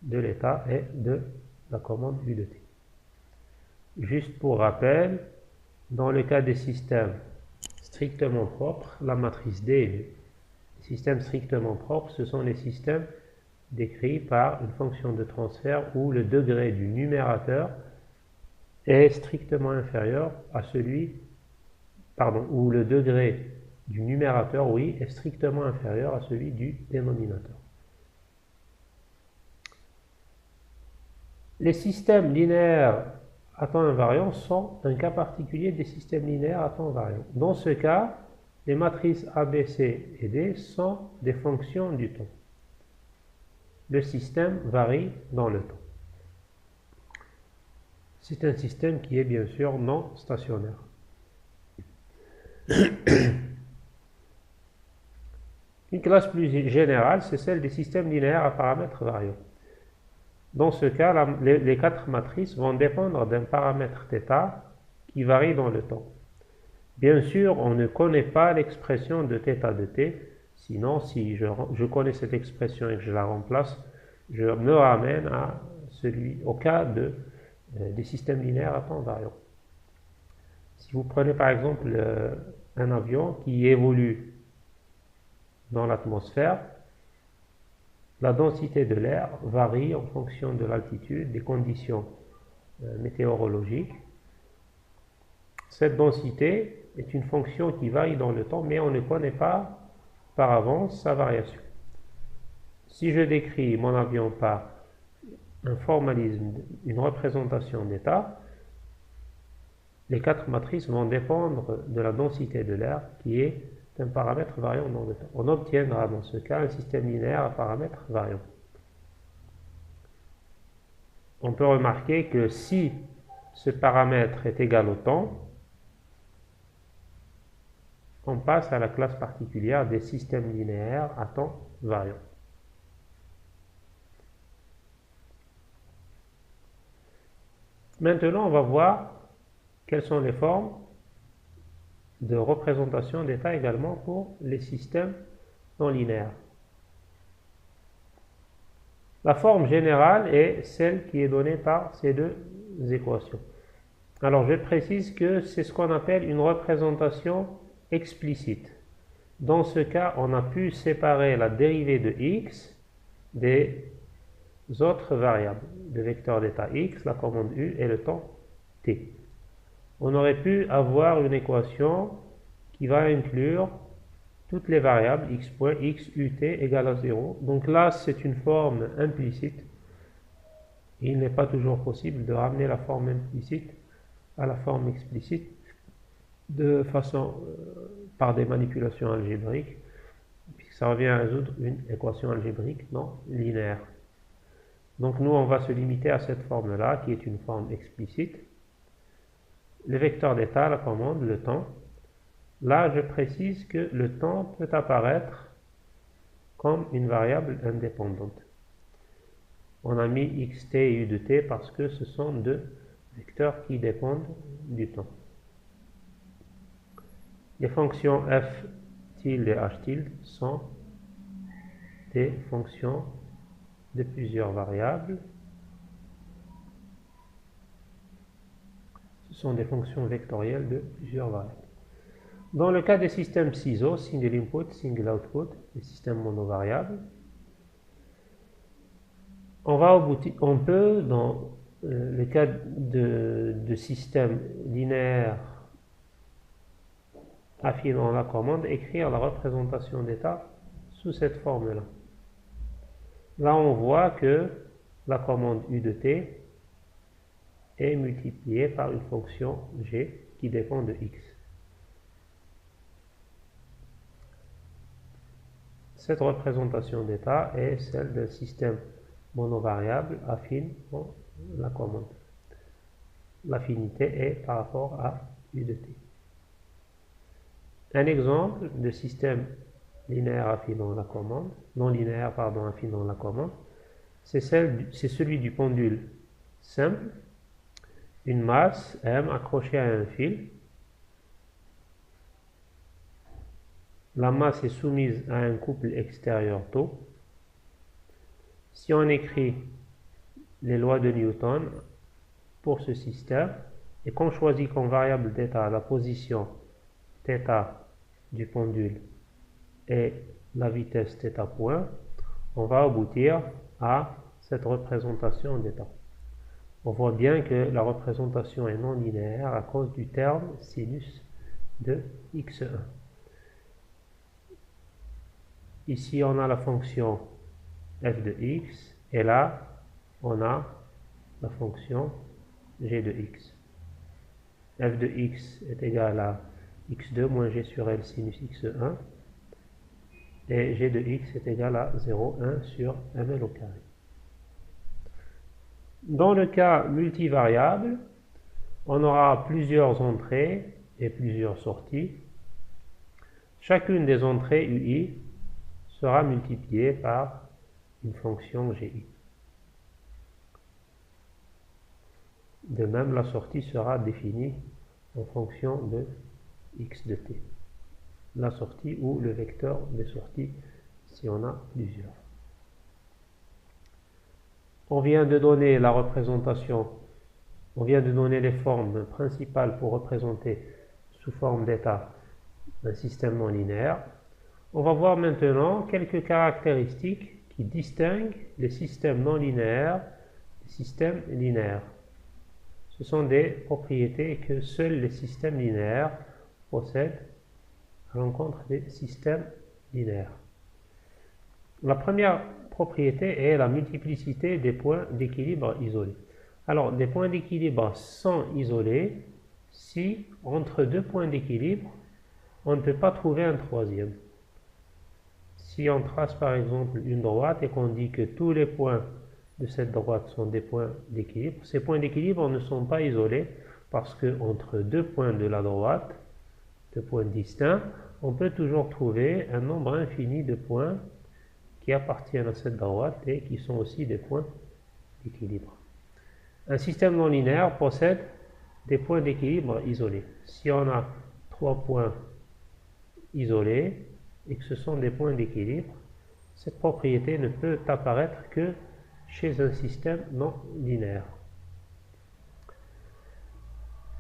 de l'état et de la commande U de t. Juste pour rappel, dans le cas des systèmes strictement propres, la matrice D, les systèmes strictement propres, ce sont les systèmes décrits par une fonction de transfert où le degré du numérateur est strictement inférieur à celui, où le degré du numérateur, oui, est strictement inférieur à celui du dénominateur. Les systèmes linéaires à temps invariant sont un cas particulier des systèmes linéaires à temps variant. Dans ce cas, les matrices A, B, C et D sont des fonctions du temps. Le système varie dans le temps. C'est un système qui est bien sûr non stationnaire. Une classe plus générale, c'est celle des systèmes linéaires à paramètres variants. Dans ce cas, les quatre matrices vont dépendre d'un paramètre θ qui varie dans le temps. Bien sûr, on ne connaît pas l'expression de θ de t, sinon si je connais cette expression et que je la remplace, je me ramène au cas des systèmes linéaires à temps variant. Si vous prenez par exemple un avion qui évolue dans l'atmosphère, la densité de l'air varie en fonction de l'altitude, des conditions météorologiques. Cette densité est une fonction qui varie dans le temps, mais on ne connaît pas par avance sa variation. Si je décris mon avion par un formalisme, une représentation d'état, les quatre matrices vont dépendre de la densité de l'air qui est un paramètre variant dans le temps. On obtiendra dans ce cas un système linéaire à paramètres variants. On peut remarquer que si ce paramètre est égal au temps, on passe à la classe particulière des systèmes linéaires à temps variant. Maintenant, on va voir quelles sont les formes de représentation d'état également pour les systèmes non linéaires. La forme générale est celle qui est donnée par ces deux équations. Alors je précise que c'est ce qu'on appelle une représentation explicite. Dans ce cas, on a pu séparer la dérivée de x des autres variables, le vecteur d'état x, la commande u et le temps t. On aurait pu avoir une équation qui va inclure toutes les variables x point, x, u, t égale à 0. Donc là, c'est une forme implicite. Il n'est pas toujours possible de ramener la forme implicite à la forme explicite de façon par des manipulations algébriques, puisque ça revient à résoudre une équation algébrique non linéaire. Donc nous, on va se limiter à cette forme-là, qui est une forme explicite. Le vecteur d'état, la commande, le temps. Là, je précise que le temps peut apparaître comme une variable indépendante. On a mis xt et u de t parce que ce sont deux vecteurs qui dépendent du temps. Les fonctions f tilde et h tilde sont des fonctions de plusieurs variables. Ce sont des fonctions vectorielles de plusieurs variables. Dans le cas des systèmes CISO, Single Input, Single Output, les systèmes monovariables, on peut, dans le cas de système linéaire affinant la commande, écrire la représentation d'état sous cette forme-là. Là, on voit que la commande U de t est multipliée par une fonction g qui dépend de x. Cette représentation d'état est celle d'un système monovariable affine la commande. L'affinité est par rapport à U de t. Un exemple de système linéaire affinant la commande, non linéaire, pardon, affinant la commande, c'est celui du pendule simple, une masse M accrochée à un fil. La masse est soumise à un couple extérieur tau. Si on écrit les lois de Newton pour ce système et qu'on choisit comme variable d'état la position θ du pendule et la vitesse θ point, on va aboutir à cette représentation d'état. On voit bien que la représentation est non linéaire à cause du terme sinus de x1. Ici, on a la fonction f de x, et là, on a la fonction g de x. f de x est égal à x2 moins g sur L sinus x1, et g de x est égal à 0,1 sur ml au carré. Dans le cas multivariable, on aura plusieurs entrées et plusieurs sorties. Chacune des entrées UI sera multipliée par une fonction GI. De même, la sortie sera définie en fonction de x de t. La sortie ou le vecteur des sorties si on a plusieurs. On vient de donner la représentation, on vient de donner les formes principales pour représenter sous forme d'état un système non linéaire. On va voir maintenant quelques caractéristiques qui distinguent les systèmes non linéaires des systèmes linéaires. Ce sont des propriétés que seuls les systèmes linéaires possèdent à l'encontre des systèmes linéaires. La première propriété est la multiplicité des points d'équilibre isolés. Alors, des points d'équilibre sont isolés si, entre deux points d'équilibre, on ne peut pas trouver un troisième. Si on trace par exemple une droite et qu'on dit que tous les points de cette droite sont des points d'équilibre, ces points d'équilibre ne sont pas isolés parce que entre deux points de la droite, deux points distincts, on peut toujours trouver un nombre infini de points qui appartiennent à cette droite et qui sont aussi des points d'équilibre. Un système non linéaire possède des points d'équilibre isolés. Si on a trois points isolés et que ce sont des points d'équilibre, cette propriété ne peut apparaître que chez un système non linéaire.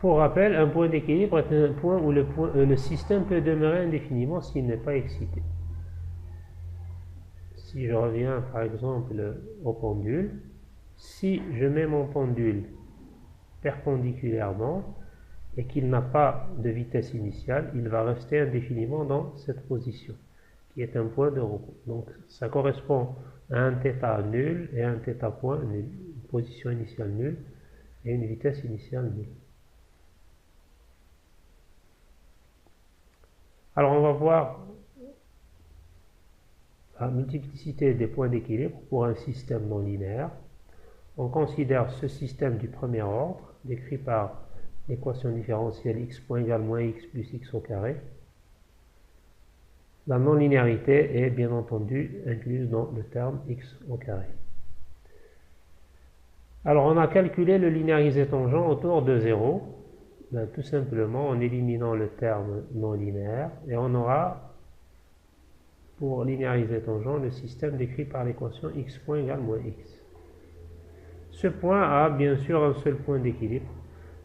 Pour rappel, un point d'équilibre est un point où le système peut demeurer indéfiniment s'il n'est pas excité. Si je reviens par exemple au pendule, si je mets mon pendule perpendiculairement et qu'il n'a pas de vitesse initiale, il va rester indéfiniment dans cette position, qui est un point de repos. Donc ça correspond à un θ nul et un θ point nul, une position initiale nulle et une vitesse initiale nulle. Alors on va voir la multiplicité des points d'équilibre pour un système non linéaire. On considère ce système du premier ordre, décrit par l'équation différentielle x point égale moins x plus x au carré. La non-linéarité est bien entendu incluse dans le terme x au carré. Alors on a calculé le linéarisé tangent autour de 0, tout simplement en éliminant le terme non linéaire, et on aura pour linéariser tangent le système décrit par l'équation x point égale moins x. Ce point a bien sûr un seul point d'équilibre.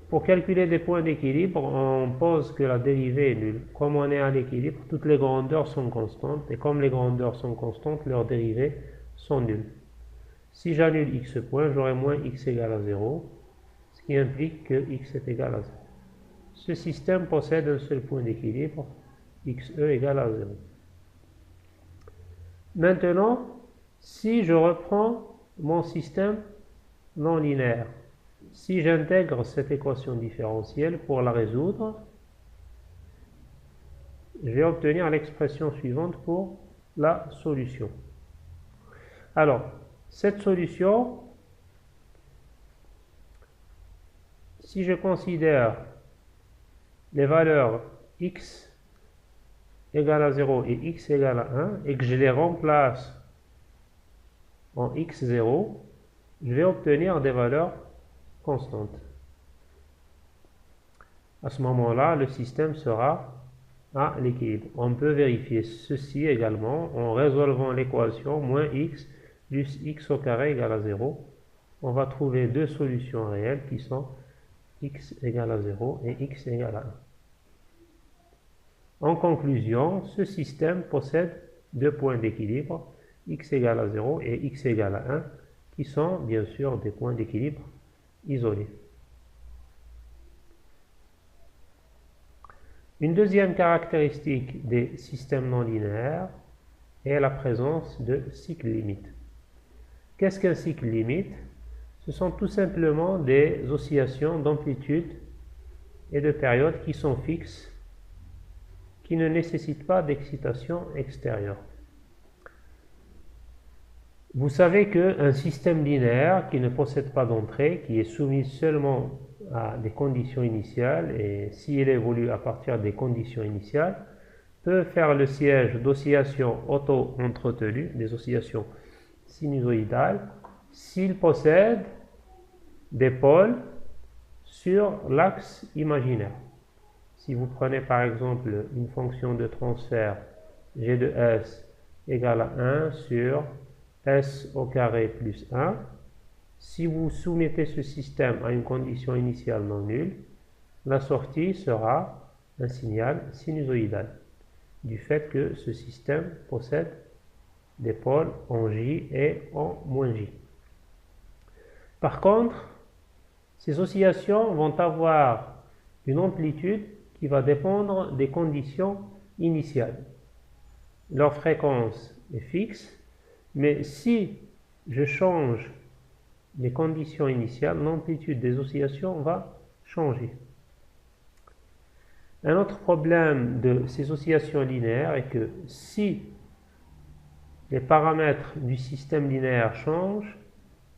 Pour calculer des points d'équilibre, on pose que la dérivée est nulle. Comme on est à l'équilibre, toutes les grandeurs sont constantes, et comme les grandeurs sont constantes, leurs dérivées sont nulles. Si j'annule x point, j'aurai moins x égale à 0, ce qui implique que x est égal à 0. Ce système possède un seul point d'équilibre, xe égale à 0. Maintenant, si je reprends mon système non linéaire, si j'intègre cette équation différentielle pour la résoudre, je vais obtenir l'expression suivante pour la solution. Alors, cette solution, si je considère les valeurs x égale à 0 et x égale à 1 et que je les remplace en x0, je vais obtenir des valeurs constantes. À ce moment-là, le système sera à l'équilibre. On peut vérifier ceci également en résolvant l'équation moins x plus x au carré égale à 0. On va trouver deux solutions réelles qui sont x égale à 0 et x égale à 1. En conclusion, ce système possède deux points d'équilibre, x égale à 0 et x égale à 1, qui sont bien sûr des points d'équilibre isolés. Une deuxième caractéristique des systèmes non linéaires est la présence de cycles limites. Qu'est-ce qu'un cycle limite? Ce sont tout simplement des oscillations d'amplitude et de période qui sont fixes, qui ne nécessitent pas d'excitation extérieure. Vous savez qu'un système linéaire qui ne possède pas d'entrée, qui est soumis seulement à des conditions initiales, et s'il évolue à partir des conditions initiales, peut faire le siège d'oscillations auto-entretenues, des oscillations sinusoïdales, s'il possède des pôles sur l'axe imaginaire. Si vous prenez par exemple une fonction de transfert g de s égale à 1 sur s au carré plus 1, si vous soumettez ce système à une condition initiale non nulle, la sortie sera un signal sinusoïdal, du fait que ce système possède des pôles en J et en moins J. Par contre, ces oscillations vont avoir une amplitude qui va dépendre des conditions initiales. Leur fréquence est fixe, mais si je change les conditions initiales, l'amplitude des oscillations va changer. Un autre problème de ces oscillations linéaires est que si les paramètres du système linéaire changent,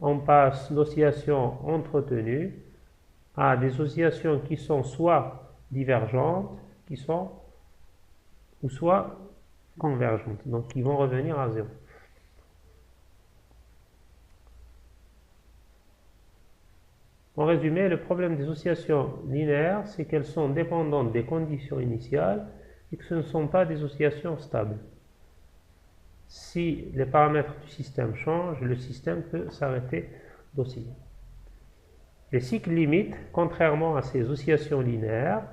on passe l'oscillation entretenue à des oscillations qui sont soit divergentes, ou soit convergentes, donc qui vont revenir à 0. En résumé, le problème des oscillations linéaires, c'est qu'elles sont dépendantes des conditions initiales et que ce ne sont pas des oscillations stables. Si les paramètres du système changent, le système peut s'arrêter d'osciller. Les cycles limites, contrairement à ces oscillations linéaires,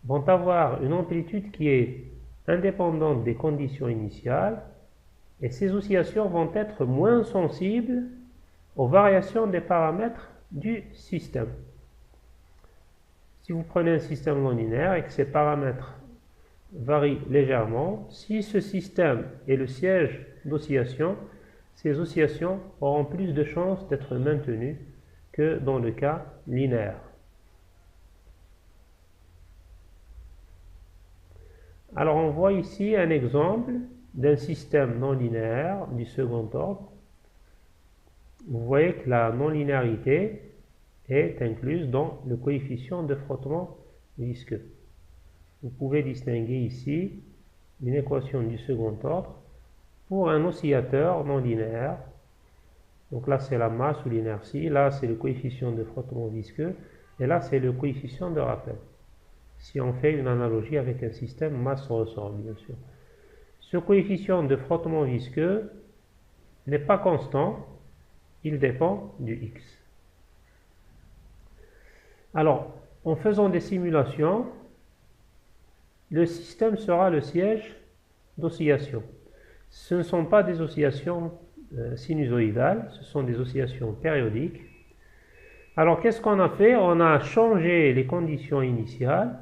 vont avoir une amplitude qui est indépendante des conditions initiales et ces oscillations vont être moins sensibles aux variations des paramètres du système. Si vous prenez un système non linéaire et que ces paramètres varient légèrement, si ce système est le siège d'oscillation, ces oscillations auront plus de chances d'être maintenues que dans le cas linéaire. Alors on voit ici un exemple d'un système non linéaire du second ordre. Vous voyez que la non-linéarité est incluse dans le coefficient de frottement visqueux. Vous pouvez distinguer ici une équation du second ordre pour un oscillateur non linéaire. Donc là c'est la masse ou l'inertie, là c'est le coefficient de frottement visqueux, et là c'est le coefficient de rappel. Si on fait une analogie avec un système masse-ressort, bien sûr. Ce coefficient de frottement visqueux n'est pas constant, il dépend du x. Alors, en faisant des simulations, le système sera le siège d'oscillation. Ce ne sont pas des oscillations sinusoïdales, ce sont des oscillations périodiques. Alors qu'est-ce qu'on a fait? On a changé les conditions initiales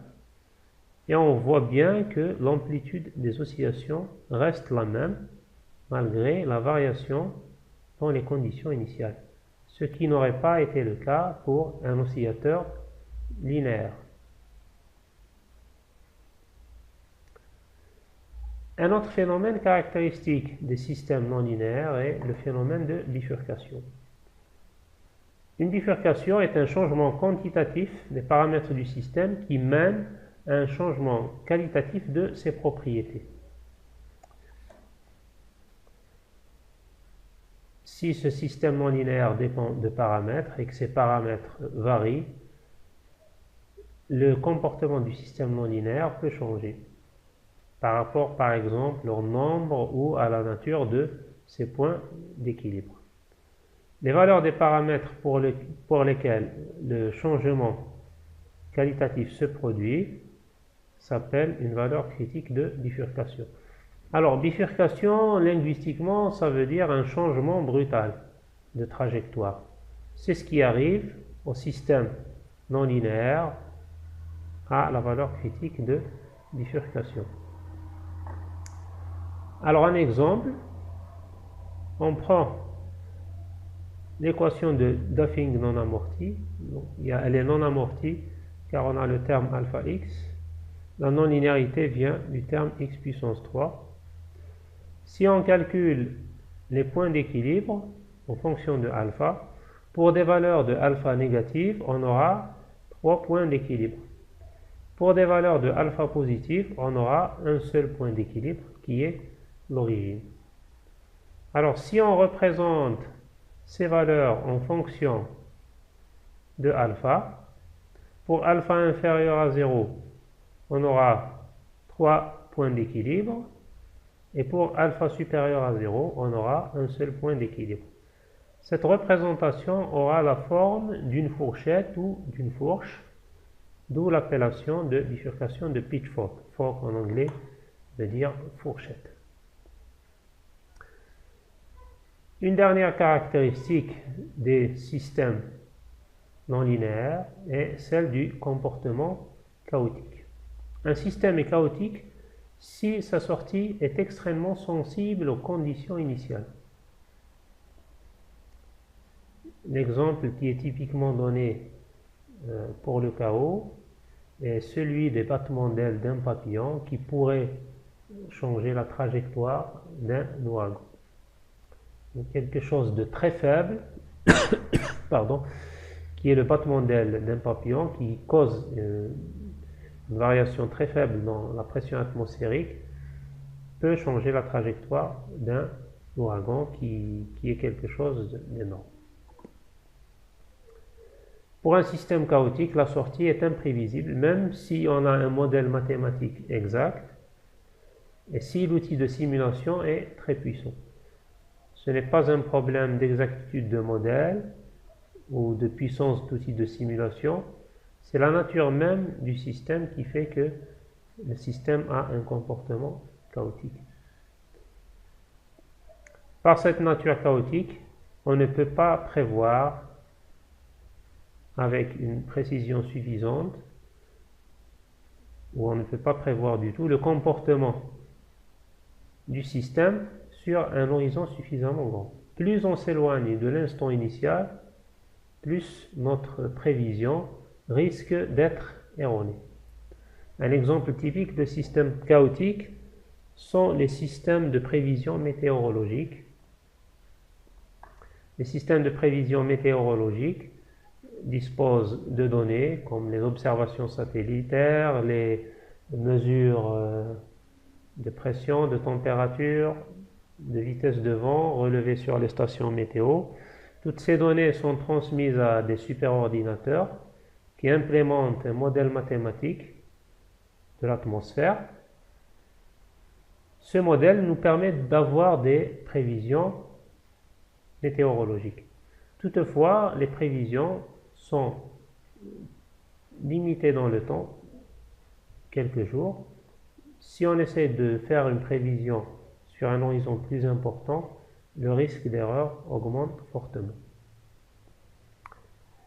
et on voit bien que l'amplitude des oscillations reste la même malgré la variation dans les conditions initiales, ce qui n'aurait pas été le cas pour un oscillateur linéaire. Un autre phénomène caractéristique des systèmes non linéaires est le phénomène de bifurcation. Une bifurcation est un changement quantitatif des paramètres du système qui mène à un changement qualitatif de ses propriétés. Si ce système non linéaire dépend de paramètres et que ces paramètres varient, le comportement du système non linéaire peut changer par rapport, par exemple, au nombre ou à la nature de ces points d'équilibre. Les valeurs des paramètres pour lesquels le changement qualitatif se produit s'appelle une valeur critique de bifurcation. Alors, bifurcation, linguistiquement, ça veut dire un changement brutal de trajectoire. C'est ce qui arrive au système non linéaire à la valeur critique de bifurcation. Alors, un exemple, on prend l'équation de Duffing non amortie. Elle est non amortie car on a le terme alpha x. La non-linéarité vient du terme x puissance 3. Si on calcule les points d'équilibre en fonction de alpha, pour des valeurs de alpha négatives, on aura 3 points d'équilibre. Pour des valeurs de alpha positives, on aura un seul point d'équilibre qui est l'origine. Alors si on représente ces valeurs en fonction de alpha, pour alpha inférieur à 0, on aura 3 points d'équilibre, et pour alpha supérieur à 0, on aura un seul point d'équilibre. Cette représentation aura la forme d'une fourchette ou d'une fourche, d'où l'appellation de bifurcation de pitchfork. Fork en anglais veut dire fourchette. Une dernière caractéristique des systèmes non linéaires est celle du comportement chaotique. Un système est chaotique si sa sortie est extrêmement sensible aux conditions initiales. L'exemple qui est typiquement donné pour le chaos est celui des battements d'ailes d'un papillon qui pourrait changer la trajectoire d'un ouragan. Donc, quelque chose de très faible, qui est le battement d'aile d'un papillon qui cause une variation très faible dans la pression atmosphérique, peut changer la trajectoire d'un ouragan qui est quelque chose d'énorme. Pour un système chaotique, la sortie est imprévisible, même si on a un modèle mathématique exact et si l'outil de simulation est très puissant. Ce n'est pas un problème d'exactitude de modèle ou de puissance d'outil de simulation, c'est la nature même du système qui fait que le système a un comportement chaotique. Par cette nature chaotique, on ne peut pas prévoir avec une précision suffisante, ou on ne peut pas prévoir du tout le comportement du système sur un horizon suffisamment grand. Plus on s'éloigne de l'instant initial, plus notre prévision risque d'être erronée. Un exemple typique de système chaotique sont les systèmes de prévision météorologique. Les systèmes de prévision météorologique disposent de données comme les observations satellitaires, les mesures de pression, de température, de vitesse de vent relevées sur les stations météo. Toutes ces données sont transmises à des superordinateurs qui implémentent un modèle mathématique de l'atmosphère. Ce modèle nous permet d'avoir des prévisions météorologiques. Toutefois, les prévisions sont limitées dans le temps, quelques jours. Si on essaie de faire une prévision sur un horizon plus important, le risque d'erreur augmente fortement.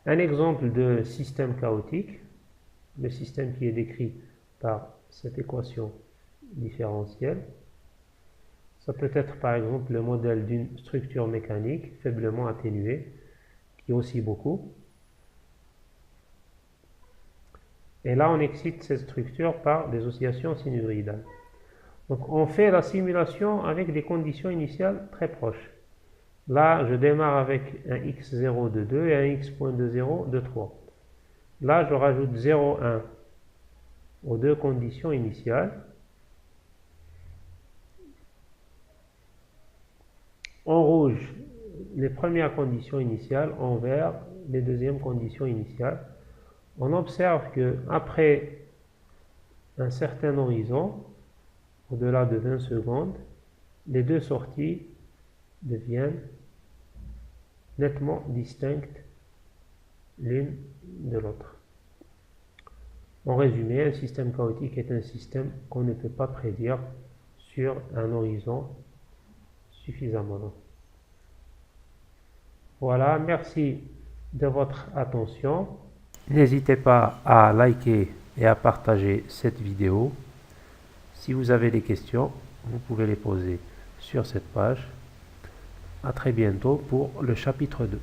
Un exemple de système chaotique, le système qui est décrit par cette équation différentielle, ça peut être par exemple le modèle d'une structure mécanique faiblement atténuée, qui oscille beaucoup. Et là, on excite cette structure par des oscillations sinusoïdales. Donc, on fait la simulation avec des conditions initiales très proches. Là, je démarre avec un x0 de 2 et un x.20 de 3. Là, je rajoute 0,1 aux deux conditions initiales. En rouge, les premières conditions initiales, en vert, les deuxièmes conditions initiales. On observe qu'après un certain horizon, au-delà de 20 secondes, les deux sorties deviennent nettement distinctes l'une de l'autre. En résumé, un système chaotique est un système qu'on ne peut pas prédire sur un horizon suffisamment long. Voilà, merci de votre attention. N'hésitez pas à liker et à partager cette vidéo. Si vous avez des questions, vous pouvez les poser sur cette page. À très bientôt pour le chapitre 2.